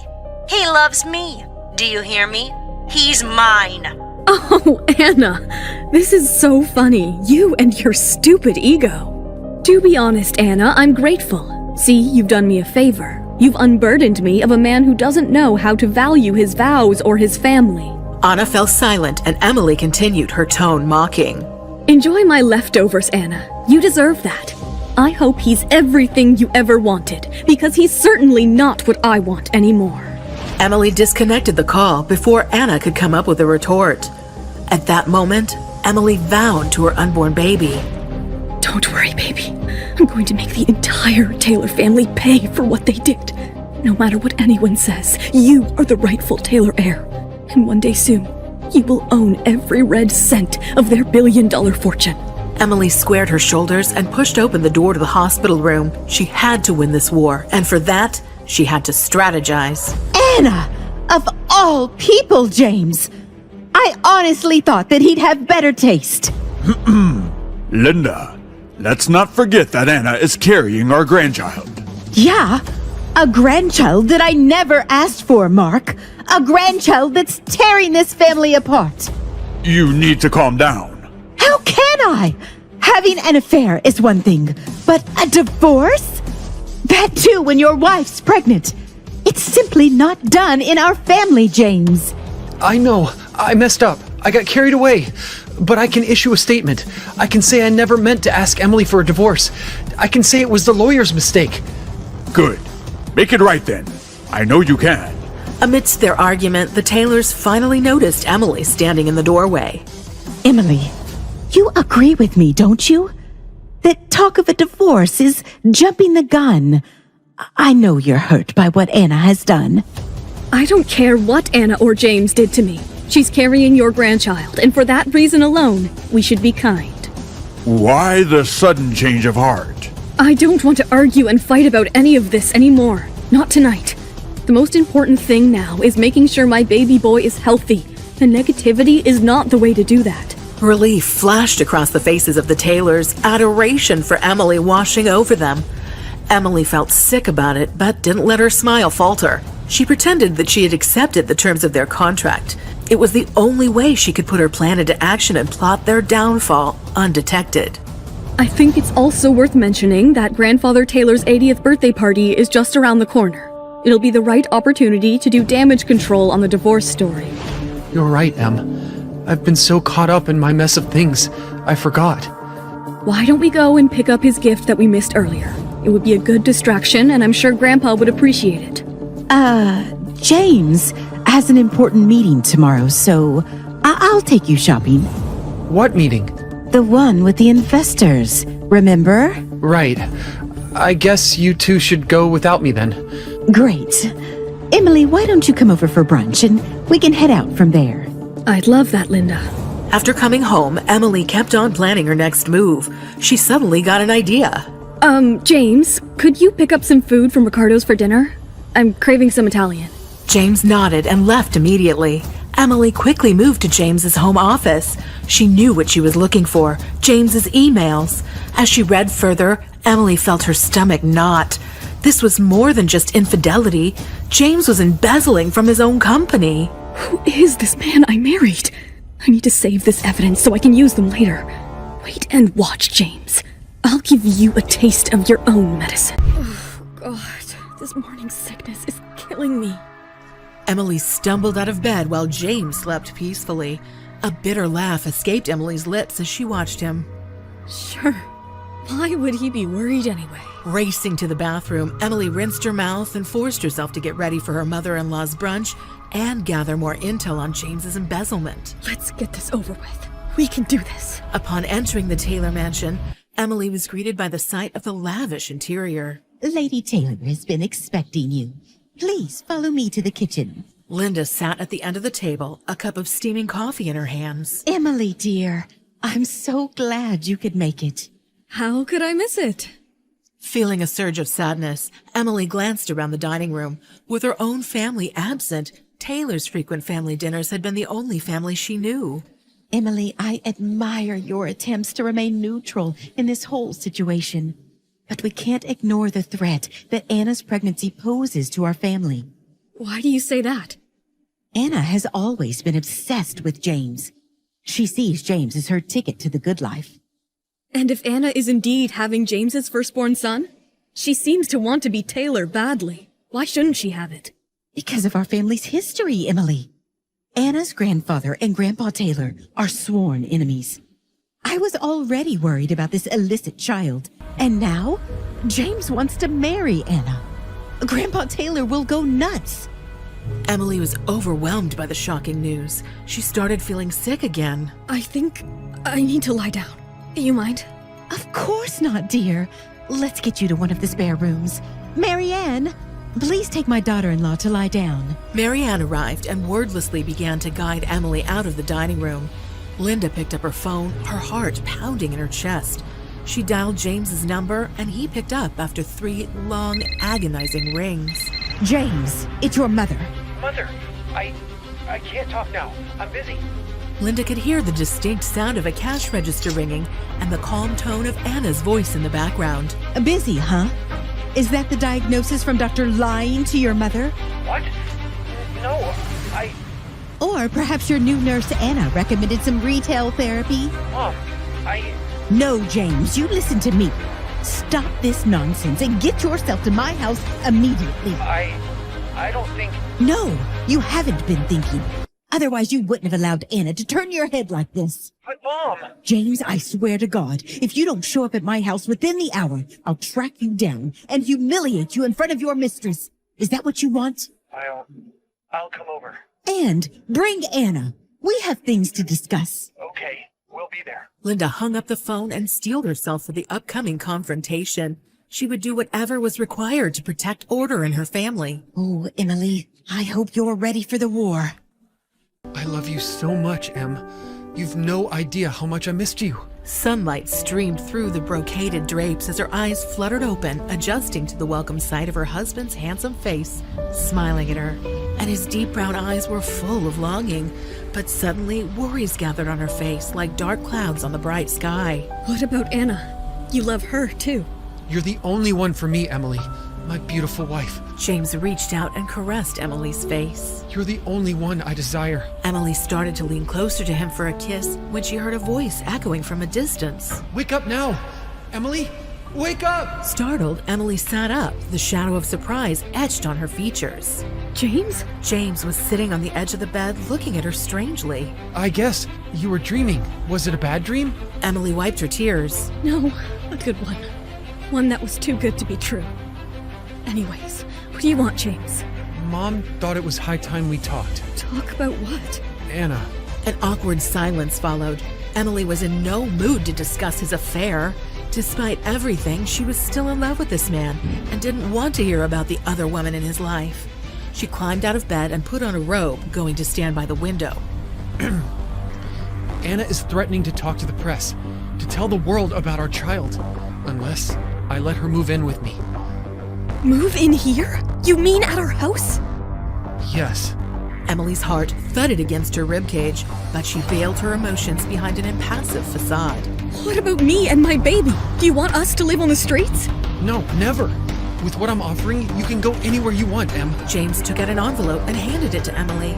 He loves me. Do you hear me? He's mine. Oh, Anna, this is so funny. You and your stupid ego. To be honest, Anna, I'm grateful. See, you've done me a favor. You've unburdened me of a man who doesn't know how to value his vows or his family. Anna fell silent and Emily continued, her tone mocking. Enjoy my leftovers, Anna. You deserve that. I hope he's everything you ever wanted, because he's certainly not what I want anymore. Emily disconnected the call before Anna could come up with a retort. At that moment, Emily vowed to her unborn baby. Don't worry, baby. I'm going to make the entire Taylor family pay for what they did. No matter what anyone says, you are the rightful Taylor heir. And one day soon, you will own every red cent of their billion-dollar fortune. Emily squared her shoulders and pushed open the door to the hospital room. She had to win this war, and for that, she had to strategize. Anna! Of all people, James! I honestly thought that he'd have better taste. Linda, let's not forget that Anna is carrying our grandchild. Yeah, a grandchild that I never asked for, Mark. A grandchild that's tearing this family apart. You need to calm down. How can I? Having an affair is one thing, but a divorce? That too when your wife's pregnant. It's simply not done in our family, James. I know. I messed up. I got carried away. But I can issue a statement. I can say I never meant to ask Emily for a divorce. I can say it was the lawyer's mistake. Good. Make it right then. I know you can. Amidst their argument, the Taylors finally noticed Emily standing in the doorway. Emily, you agree with me, don't you? That talk of a divorce is jumping the gun. I know you're hurt by what Anna has done. I don't care what Anna or James did to me. She's carrying your grandchild, and for that reason alone, we should be kind. Why the sudden change of heart? I don't want to argue and fight about any of this anymore. Not tonight. The most important thing now is making sure my baby boy is healthy, and negativity is not the way to do that. Relief flashed across the faces of the Taylors, adoration for Emily washing over them. Emily felt sick about it, but didn't let her smile falter. She pretended that she had accepted the terms of their contract. It was the only way she could put her plan into action and plot their downfall undetected. I think it's also worth mentioning that Grandfather Taylor's 80th birthday party is just around the corner. It'll be the right opportunity to do damage control on the divorce story. You're right, Em. I've been so caught up in my mess of things, I forgot. Why don't we go and pick up his gift that we missed earlier? It would be a good distraction, and I'm sure Grandpa would appreciate it. James has an important meeting tomorrow, so I'll take you shopping. What meeting? The one with the investors, remember? Right. I guess you two should go without me then. Great. Emily, why don't you come over for brunch and we can head out from there? I'd love that, Linda. After coming home, Emily kept on planning her next move. She suddenly got an idea. James, could you pick up some food from Ricardo's for dinner? I'm craving some Italian. James nodded and left immediately. Emily quickly moved to James's home office. She knew what she was looking for, James's emails. As she read further, Emily felt her stomach knot. This was more than just infidelity. James was embezzling from his own company. Who is this man I married? I need to save this evidence so I can use them later. Wait and watch, James. I'll give you a taste of your own medicine. Oh, God. This morning's sickness is killing me. Emily stumbled out of bed while James slept peacefully. A bitter laugh escaped Emily's lips as she watched him. Sure. Why would he be worried anyway? Racing to the bathroom, Emily rinsed her mouth and forced herself to get ready for her mother-in-law's brunch and gather more intel on James's embezzlement. Let's get this over with. We can do this. Upon entering the Taylor mansion, Emily was greeted by the sight of the lavish interior. Lady Taylor has been expecting you. Please follow me to the kitchen. Linda sat at the end of the table, a cup of steaming coffee in her hands. Emily, dear, I'm so glad you could make it. How could I miss it? Feeling a surge of sadness, Emily glanced around the dining room. With her own family absent, Taylor's frequent family dinners had been the only family she knew. Emily, I admire your attempts to remain neutral in this whole situation. But we can't ignore the threat that Anna's pregnancy poses to our family. Why do you say that? Anna has always been obsessed with James. She sees James as her ticket to the good life. And if Anna is indeed having James's firstborn son, she seems to want to be Taylor badly. Why shouldn't she have it? Because of our family's history, Emily. Anna's grandfather and Grandpa Taylor are sworn enemies. I was already worried about this illicit child, and now James wants to marry Anna. Grandpa Taylor will go nuts. Emily was overwhelmed by the shocking news. She started feeling sick again. I think I need to lie down. You mind? Of course not, dear. Let's get you to one of the spare rooms. Marianne, please take my daughter-in-law to lie down. Marianne arrived and wordlessly began to guide Emily out of the dining room. Linda picked up her phone, her heart pounding in her chest. She dialed James's number, and he picked up after 3 long, agonizing rings. James, it's your mother. Mother, I can't talk now. I'm busy. Linda could hear the distinct sound of a cash register ringing and the calm tone of Anna's voice in the background. Busy, huh? Is that the diagnosis from Dr. Lying to your mother? What? No, Or perhaps your new nurse Anna recommended some retail therapy? Mom, No, James, you listen to me. Stop this nonsense and get yourself to my house immediately. I don't think... No, you haven't been thinking. Otherwise, you wouldn't have allowed Anna to turn your head like this. But Mom... James, I swear to God, if you don't show up at my house within the hour, I'll track you down and humiliate you in front of your mistress. Is that what you want? I'll come over. And bring Anna. We have things to discuss. Okay, we'll be there. Linda hung up the phone and steeled herself for the upcoming confrontation. She would do whatever was required to protect order in her family. Oh, Emily, I hope you're ready for the war. I love you so much, Em. You've no idea how much I missed you. Sunlight streamed through the brocaded drapes as her eyes fluttered open, adjusting to the welcome sight of her husband's handsome face, smiling at her. And his deep brown eyes were full of longing, but suddenly worries gathered on her face like dark clouds on the bright sky. What about Anna? You love her, too. You're the only one for me, Emily. My beautiful wife. James reached out and caressed Emily's face. You're the only one I desire. Emily started to lean closer to him for a kiss when she heard a voice echoing from a distance. Wake up now! Emily? Wake up! Startled, Emily sat up, the shadow of surprise etched on her features. James? James was sitting on the edge of the bed, looking at her strangely. I guess you were dreaming. Was it a bad dream? Emily wiped her tears. No, a good one. One that was too good to be true. Anyways, what do you want, James? Mom thought it was high time we talked. Talk about what? Anna. An awkward silence followed. Emily was in no mood to discuss his affair. Despite everything, she was still in love with this man and didn't want to hear about the other woman in his life. She climbed out of bed and put on a robe, going to stand by the window. Anna is threatening to talk to the press, to tell the world about our child, unless I let her move in with me. Move in here? You mean at our house? Yes. Emily's heart thudded against her ribcage, but she veiled her emotions behind an impassive facade. What about me and my baby? Do you want us to live on the streets? No, never. With what I'm offering, you can go anywhere you want, Em. James took out an envelope and handed it to Emily.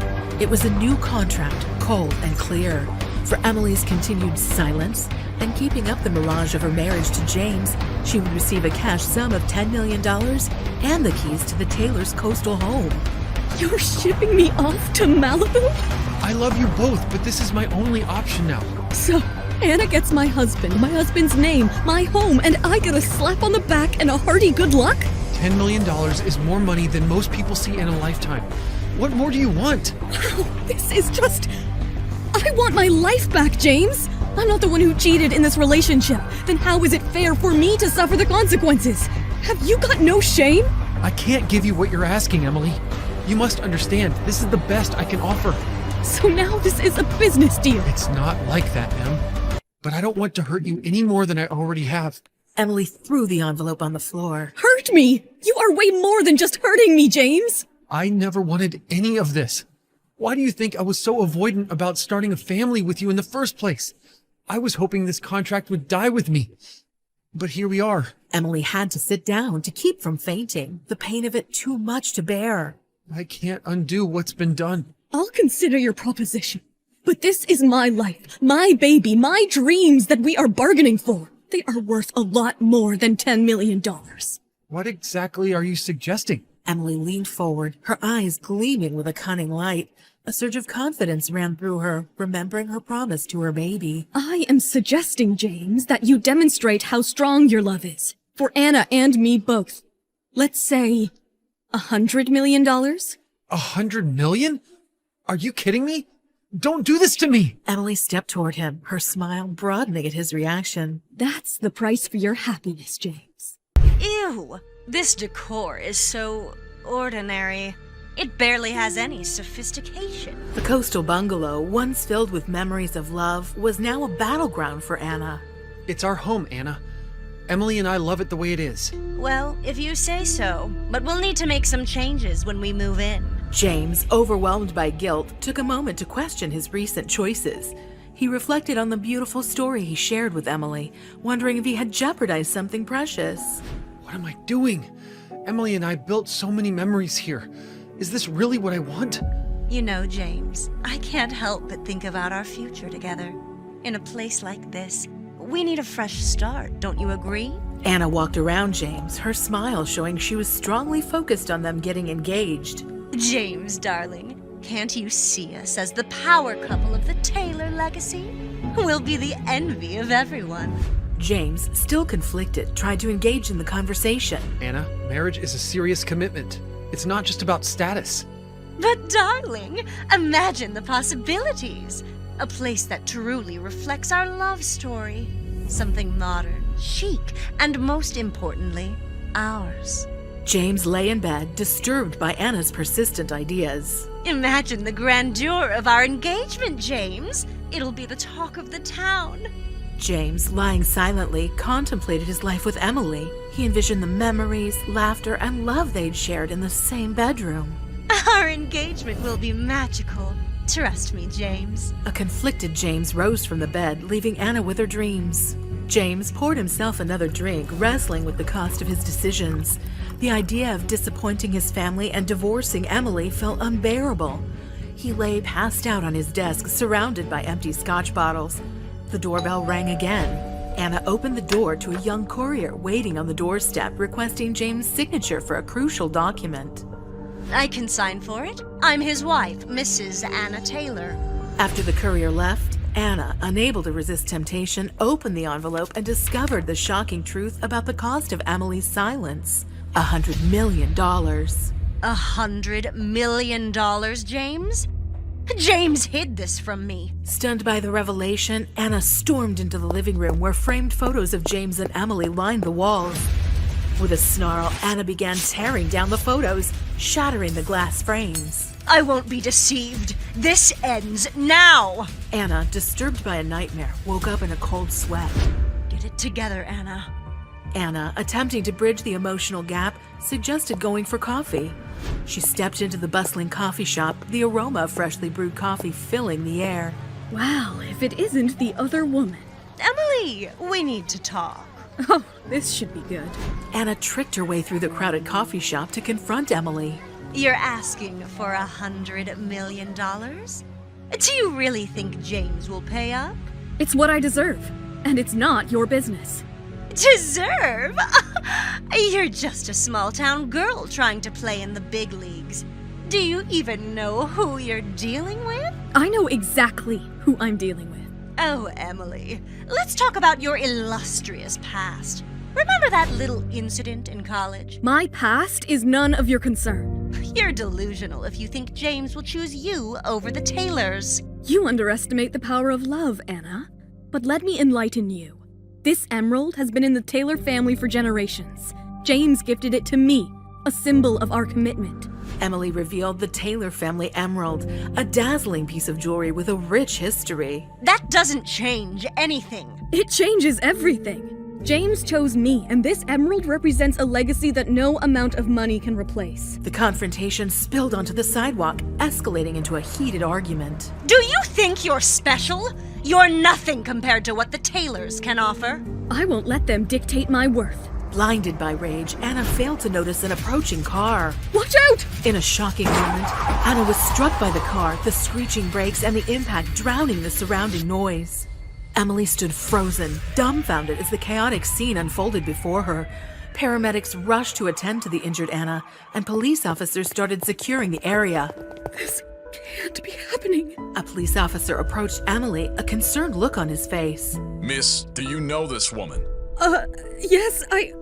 It was a new contract, cold and clear. For Emily's continued silence and keeping up the mirage of her marriage to James, she would receive a cash sum of $10 million and the keys to the Taylor's coastal home. You're shipping me off to Malibu? I love you both, but this is my only option now. So, Anna gets my husband's name, my home, and I get a slap on the back and a hearty good luck? $10 million is more money than most people see in a lifetime. What more do you want? Wow, this is just... I want my life back, James! I'm not the one who cheated in this relationship. Then how is it fair for me to suffer the consequences? Have you got no shame? I can't give you what you're asking, Emily. You must understand, this is the best I can offer. So now this is a business deal. It's not like that, Em. But I don't want to hurt you any more than I already have. Emily threw the envelope on the floor. Hurt me? You are way more than just hurting me, James. I never wanted any of this. Why do you think I was so avoidant about starting a family with you in the first place? I was hoping this contract would die with me. But here we are. Emily had to sit down to keep from fainting, the pain of it too much to bear. I can't undo what's been done. I'll consider your proposition. But this is my life, my baby, my dreams that we are bargaining for. They are worth a lot more than $10 million. What exactly are you suggesting? Emily leaned forward, her eyes gleaming with a cunning light. A surge of confidence ran through her, remembering her promise to her baby. I am suggesting, James, that you demonstrate how strong your love is. For Anna and me both. Let's say $100 million? $100 million? Are you kidding me? Don't do this to me! Emily stepped toward him, her smile broadening at his reaction. That's the price for your happiness, James. Ew! This decor is so ordinary. It barely has any sophistication. The coastal bungalow, once filled with memories of love, was now a battleground for Anna. It's our home, Anna. Emily and I love it the way it is. Well, if you say so, but we'll need to make some changes when we move in. James, overwhelmed by guilt, took a moment to question his recent choices. He reflected on the beautiful story he shared with Emily, wondering if he had jeopardized something precious. What am I doing? Emily and I built so many memories here. Is this really what I want? You know, James, I can't help but think about our future together. In a place like this, we need a fresh start, don't you agree? Anna walked around James, her smile showing she was strongly focused on them getting engaged. James, darling, can't you see us as the power couple of the Taylor legacy? We'll be the envy of everyone. James, still conflicted, tried to engage in the conversation. Anna, marriage is a serious commitment. It's not just about status. But darling, imagine the possibilities. A place that truly reflects our love story. Something modern, chic, and most importantly, ours. James lay in bed, disturbed by Anna's persistent ideas. Imagine the grandeur of our engagement, James. It'll be the talk of the town. James, lying silently, contemplated his life with Emily. He envisioned the memories, laughter, and love they'd shared in the same bedroom. Our engagement will be magical. Trust me, James. A conflicted James rose from the bed, leaving Anna with her dreams. James poured himself another drink, wrestling with the cost of his decisions. The idea of disappointing his family and divorcing Emily felt unbearable. He lay passed out on his desk, surrounded by empty scotch bottles. The doorbell rang again. Anna opened the door to a young courier waiting on the doorstep requesting James' signature for a crucial document. I can sign for it. I'm his wife, Mrs. Anna Taylor. After the courier left, Anna, unable to resist temptation, opened the envelope and discovered the shocking truth about the cost of Emily's silence. $100 million. $100 million, James? James hid this from me. Stunned by the revelation, Anna stormed into the living room where framed photos of James and Emily lined the walls. With a snarl, Anna began tearing down the photos, shattering the glass frames. I won't be deceived. This ends now. Anna, disturbed by a nightmare, woke up in a cold sweat. Get it together, Anna. Anna, attempting to bridge the emotional gap, suggested going for coffee. She stepped into the bustling coffee shop, the aroma of freshly brewed coffee filling the air. Wow, if it isn't the other woman. Emily, we need to talk. Oh, this should be good. Anna tricked her way through the crowded coffee shop to confront Emily. You're asking for $100 million? Do you really think James will pay up? It's what I deserve, and it's not your business. Deserve? You're just a small-town girl trying to play in the big leagues. Do you even know who you're dealing with? I know exactly who I'm dealing with. Oh, Emily, let's talk about your illustrious past. Remember that little incident in college? My past is none of your concern. You're delusional if you think James will choose you over the Taylors. You underestimate the power of love, Anna. But let me enlighten you. This emerald has been in the Taylor family for generations. James gifted it to me, a symbol of our commitment. Emily revealed the Taylor family emerald, a dazzling piece of jewelry with a rich history. That doesn't change anything. It changes everything. James chose me, and this emerald represents a legacy that no amount of money can replace. The confrontation spilled onto the sidewalk, escalating into a heated argument. Do you think you're special? You're nothing compared to what the Taylors can offer. I won't let them dictate my worth. Blinded by rage, Anna failed to notice an approaching car. Watch out! In a shocking moment, Anna was struck by the car, the screeching brakes and the impact drowning the surrounding noise. Emily stood frozen, dumbfounded as the chaotic scene unfolded before her. Paramedics rushed to attend to the injured Anna, and police officers started securing the area. This can't be happening. A police officer approached Emily, a concerned look on his face. Miss, do you know this woman? Yes, I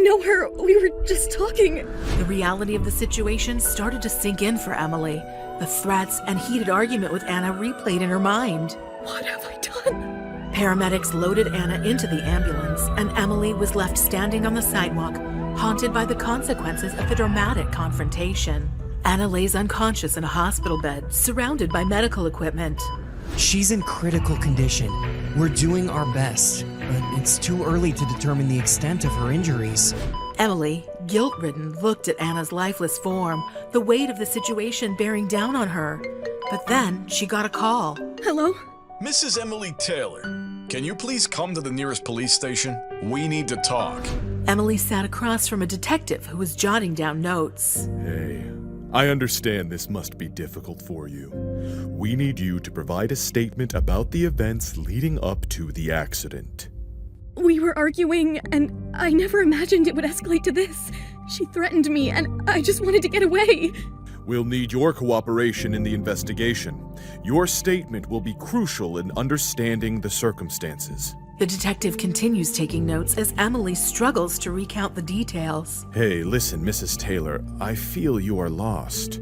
know her. We were just talking. The reality of the situation started to sink in for Emily. The threats and heated argument with Anna replayed in her mind. What have I done? Paramedics loaded Anna into the ambulance, and Emily was left standing on the sidewalk, haunted by the consequences of the dramatic confrontation. Anna lays unconscious in a hospital bed, surrounded by medical equipment. She's in critical condition. We're doing our best, but it's too early to determine the extent of her injuries. Emily, guilt-ridden, looked at Anna's lifeless form, the weight of the situation bearing down on her. But then she got a call. Hello? Mrs. Emily Taylor, can you please come to the nearest police station? We need to talk. Emily sat across from a detective who was jotting down notes. Hey, I understand this must be difficult for you. We need you to provide a statement about the events leading up to the accident. We were arguing, and I never imagined it would escalate to this. She threatened me, and I just wanted to get away. We'll need your cooperation in the investigation. Your statement will be crucial in understanding the circumstances. The detective continues taking notes as Emily struggles to recount the details. Hey, listen, Mrs. Taylor, I feel you are lost.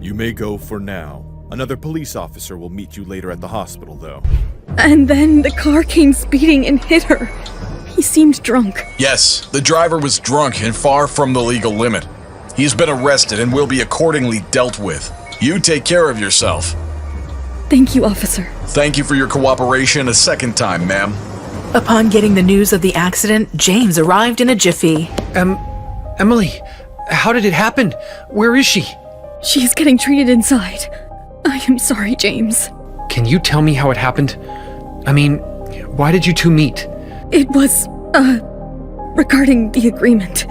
You may go for now. Another police officer will meet you later at the hospital, though. And then the car came speeding and hit her. He seemed drunk. Yes, the driver was drunk and far from the legal limit. He's been arrested and will be accordingly dealt with. You take care of yourself. Thank you, officer. Thank you for your cooperation a second time, ma'am. Upon getting the news of the accident, James arrived in a jiffy. Emily, how did it happen? Where is she? She's getting treated inside. I am sorry, James. Can you tell me how it happened? I mean, why did you two meet? It was, regarding the agreement.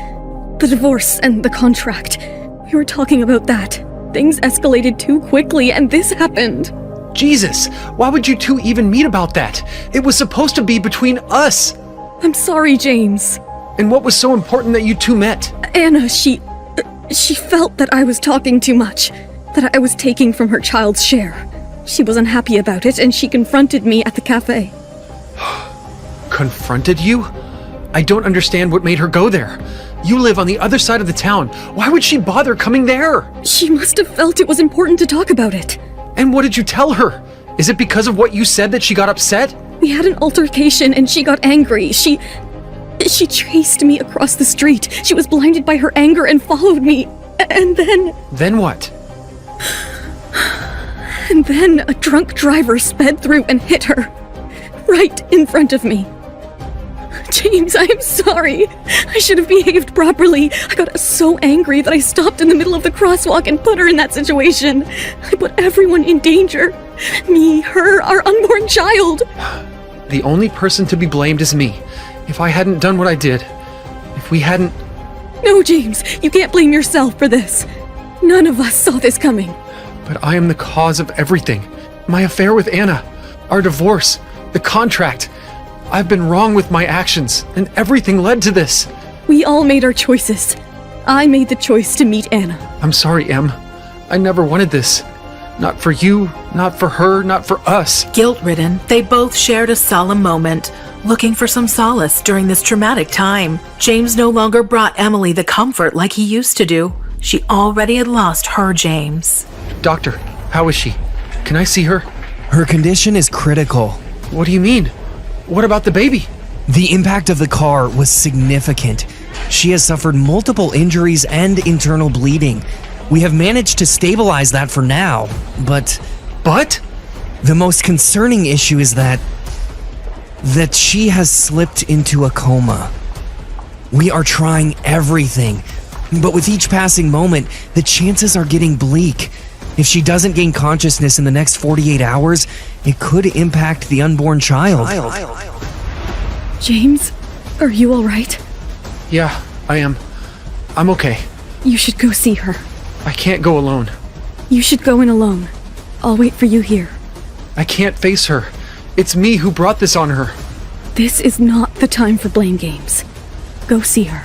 The divorce and the contract. We were talking about that. Things escalated too quickly and this happened. Jesus, why would you two even meet about that? It was supposed to be between us. I'm sorry, James. And what was so important that you two met? Anna, she felt that I was talking too much, that I was taking from her child's share. She was unhappy about it, and she confronted me at the cafe. Confronted you? I don't understand what made her go there. You live on the other side of the town. Why would she bother coming there? She must have felt it was important to talk about it. And what did you tell her? Is it because of what you said that she got upset? We had an altercation and she got angry. She chased me across the street. She was blinded by her anger and followed me. And then... Then what? And then a drunk driver sped through and hit her. Right in front of me. James, I am sorry. I should have behaved properly. I got so angry that I stopped in the middle of the crosswalk and put her in that situation. I put everyone in danger. Me, her, our unborn child. The only person to be blamed is me. If I hadn't done what I did, if we hadn't... No, James, you can't blame yourself for this. None of us saw this coming. But I am the cause of everything. My affair with Anna, our divorce, the contract. I've been wrong with my actions, and everything led to this. We all made our choices. I made the choice to meet Anna. I'm sorry, Em. I never wanted this. Not for you, not for her, not for us. Guilt-ridden, they both shared a solemn moment, looking for some solace during this traumatic time. James no longer brought Emily the comfort like he used to do. She already had lost her James. Doctor, how is she? Can I see her? Her condition is critical. What do you mean? What about the baby? The impact of the car was significant. She has suffered multiple injuries and internal bleeding. We have managed to stabilize that for now, but... But? The most concerning issue is that she has slipped into a coma. We are trying everything, but with each passing moment, the chances are getting bleak. If she doesn't gain consciousness in the next 48 hours, it could impact the unborn child. James, are you all right? Yeah, I am. I'm okay. You should go see her. I can't go alone. You should go in alone. I'll wait for you here. I can't face her. It's me who brought this on her. This is not the time for blame games. Go see her.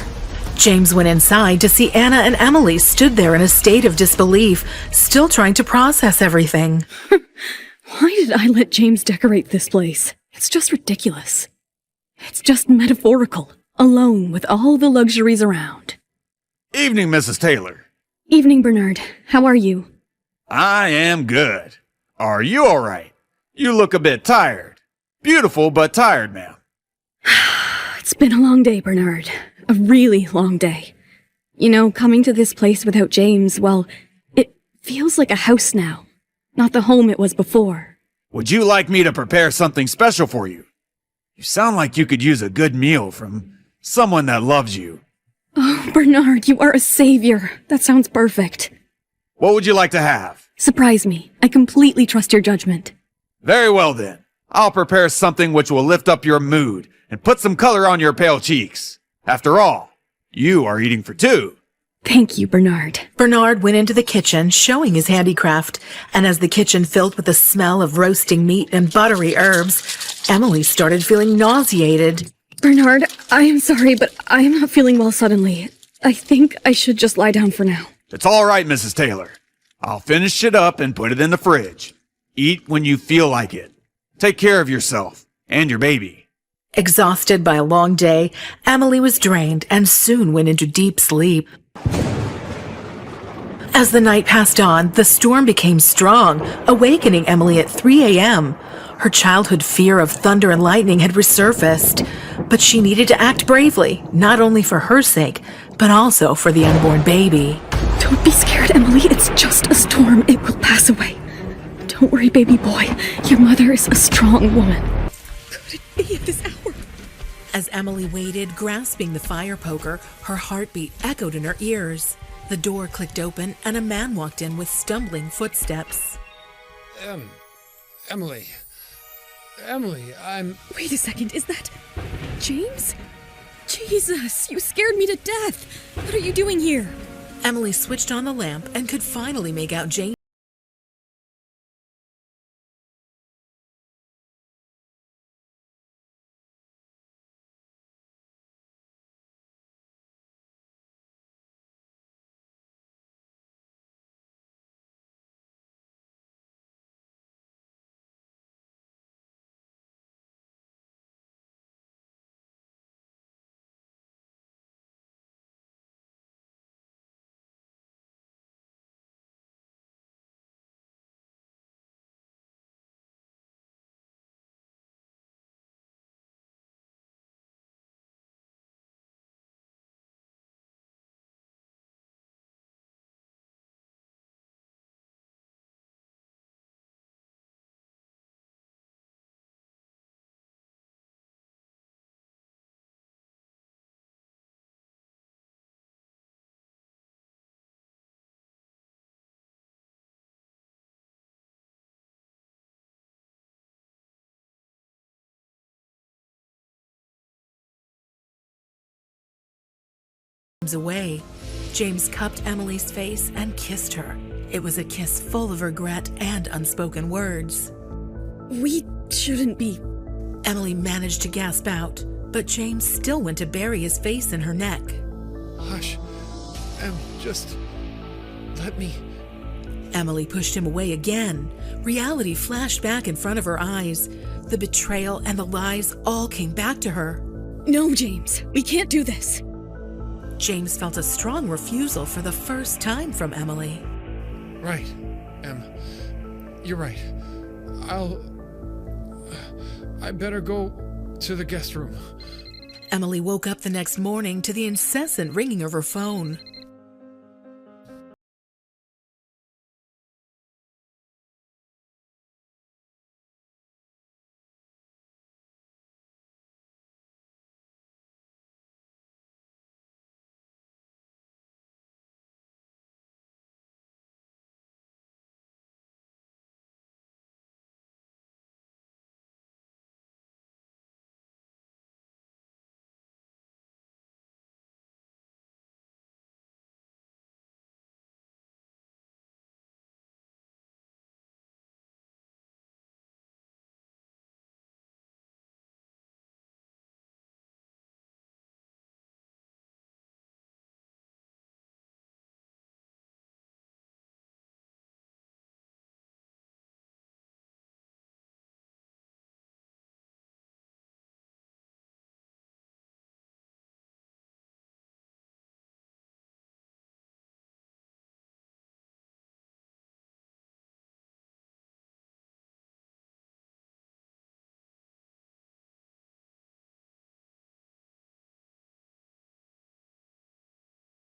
James went inside to see Anna and Emily stood there in a state of disbelief, still trying to process everything. Why did I let James decorate this place? It's just ridiculous. It's just metaphorical, alone with all the luxuries around. Evening, Mrs. Taylor. Evening, Bernard. How are you? I am good. Are you all right? You look a bit tired. Beautiful, but tired, ma'am. It's been a long day, Bernard. A really long day. You know, coming to this place without James, well, it feels like a house now. Not the home it was before. Would you like me to prepare something special for you? You sound like you could use a good meal from someone that loves you. Oh, Bernard, you are a savior. That sounds perfect. What would you like to have? Surprise me. I completely trust your judgment. Very well then. I'll prepare something which will lift up your mood and put some color on your pale cheeks. After all, you are eating for two. Thank you, Bernard. Bernard went into the kitchen, showing his handicraft, and as the kitchen filled with the smell of roasting meat and buttery herbs, Emily started feeling nauseated. Bernard, I am sorry, but I am not feeling well suddenly. I think I should just lie down for now. It's all right, Mrs. Taylor. I'll finish it up and put it in the fridge. Eat when you feel like it. Take care of yourself and your baby. Exhausted by a long day, Emily was drained and soon went into deep sleep. As the night passed on, the storm became strong, awakening Emily at 3 a.m. Her childhood fear of thunder and lightning had resurfaced, but she needed to act bravely, not only for her sake, but also for the unborn baby. Don't be scared, Emily. It's just a storm. It will pass away. Don't worry, baby boy. Your mother is a strong woman. Could it be at this hour? As Emily waited, grasping the fire poker, her heartbeat echoed in her ears. The door clicked open, and a man walked in with stumbling footsteps. Emily, I'm... Wait a second, is that James? Jesus, you scared me to death. What are you doing here? Emily switched on the lamp and could finally make out James. away, James cupped Emily's face and kissed her. It was a kiss full of regret and unspoken words. We shouldn't be. Emily managed to gasp out, but James still went to bury his face in her neck. Hush. Just let me. Emily pushed him away again. Reality flashed back in front of her eyes. The betrayal and the lies all came back to her. No, James, we can't do this. James felt a strong refusal for the first time from Emily. Right, you're right. I better go to the guest room. Emily woke up the next morning to the incessant ringing of her phone.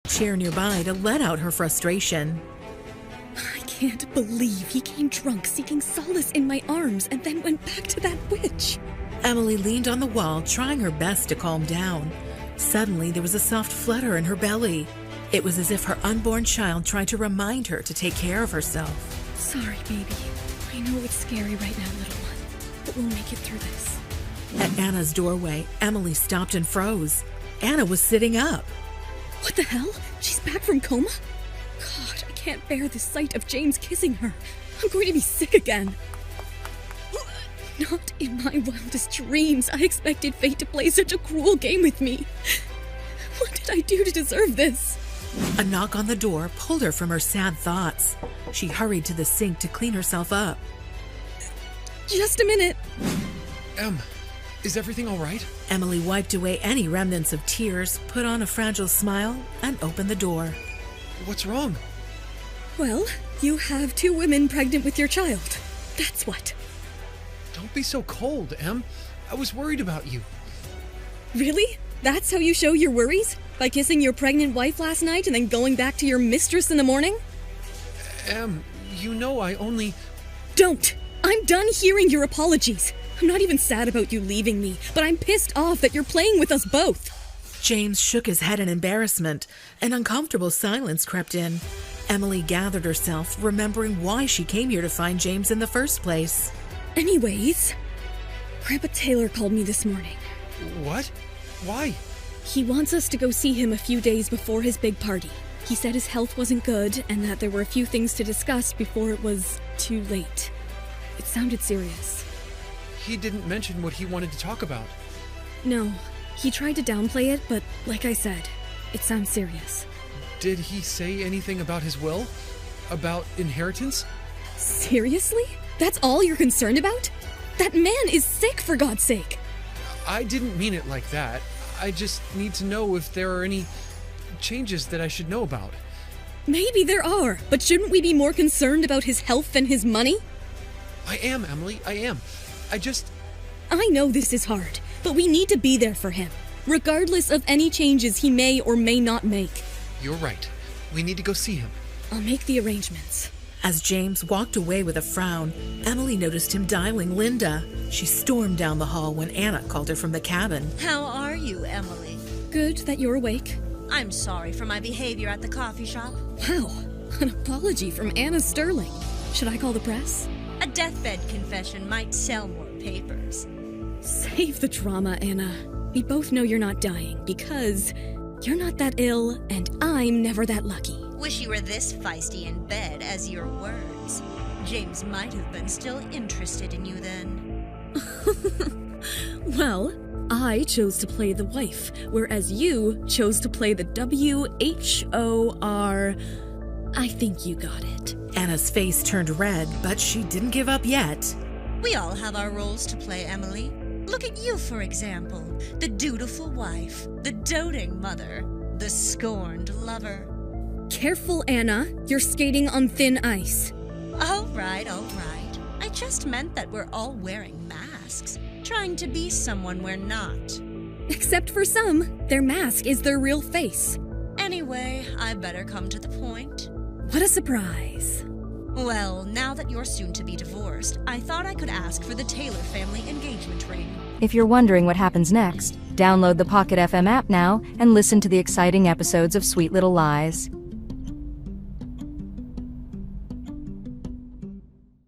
Chair nearby to let out her frustration. I can't believe he came drunk seeking solace in my arms and then went back to that witch. Emily leaned on the wall, trying her best to calm down. Suddenly, there was a soft flutter in her belly. It was as if her unborn child tried to remind her to take care of herself. Sorry, baby. I know it's scary right now, little one, but we'll make it through this. At Anna's doorway, Emily stopped and froze. Anna was sitting up. What the hell? She's back from coma? God, I can't bear the sight of James kissing her. I'm going to be sick again. Not in my wildest dreams I expected fate to play such a cruel game with me. What did I do to deserve this? A knock on the door pulled her from her sad thoughts. She hurried to the sink to clean herself up. Just a minute. Is everything all right? Emily wiped away any remnants of tears, put on a fragile smile, and opened the door. What's wrong? Well, you have 2 women pregnant with your child. That's what. Don't be so cold, Em. I was worried about you. Really? That's how you show your worries? By kissing your pregnant wife last night and then going back to your mistress in the morning? Em, you know I only... Don't! I'm done hearing your apologies. I'm not even sad about you leaving me, but I'm pissed off that you're playing with us both. James shook his head in embarrassment. An uncomfortable silence crept in. Emily gathered herself, remembering why she came here to find James in the first place. Anyways, Grandpa Taylor called me this morning. What? Why? He wants us to go see him a few days before his big party. He said his health wasn't good and that there were a few things to discuss before it was too late. It sounded serious. He didn't mention what he wanted to talk about. No, he tried to downplay it, but like I said, it sounds serious. Did he say anything about his will? About inheritance? Seriously? That's all you're concerned about? That man is sick, for God's sake! I didn't mean it like that. I just need to know if there are any changes that I should know about. Maybe there are, but shouldn't we be more concerned about his health than his money? I am, Emily, I am. I know this is hard, but we need to be there for him, regardless of any changes he may or may not make. You're right. We need to go see him. I'll make the arrangements. As James walked away with a frown, Emily noticed him dialing Linda. She stormed down the hall when Anna called her from the cabin. How are you, Emily? Good that you're awake. I'm sorry for my behavior at the coffee shop. Wow, an apology from Anna Sterling. Should I call the press? A deathbed confession might sell more papers. Save the drama, Anna. We both know you're not dying because You're not that ill, and I'm never that lucky. Wish you were this feisty in bed as your words. James might have been still interested in you then. Well, I chose to play the wife, whereas you chose to play the WHOR. I think you got it. Anna's face turned red, but she didn't give up yet. We all have our roles to play, Emily. Look at you, for example. The dutiful wife, the doting mother, the scorned lover. Careful, Anna. You're skating on thin ice. All right. I just meant that we're all wearing masks, trying to be someone we're not. Except for some, their mask is their real face. Anyway, I better come to the point. What a surprise. Well, now that you're soon to be divorced, I thought I could ask for the Taylor family engagement ring. If you're wondering what happens next, download the Pocket FM app now and listen to the exciting episodes of Sweet Little Lies.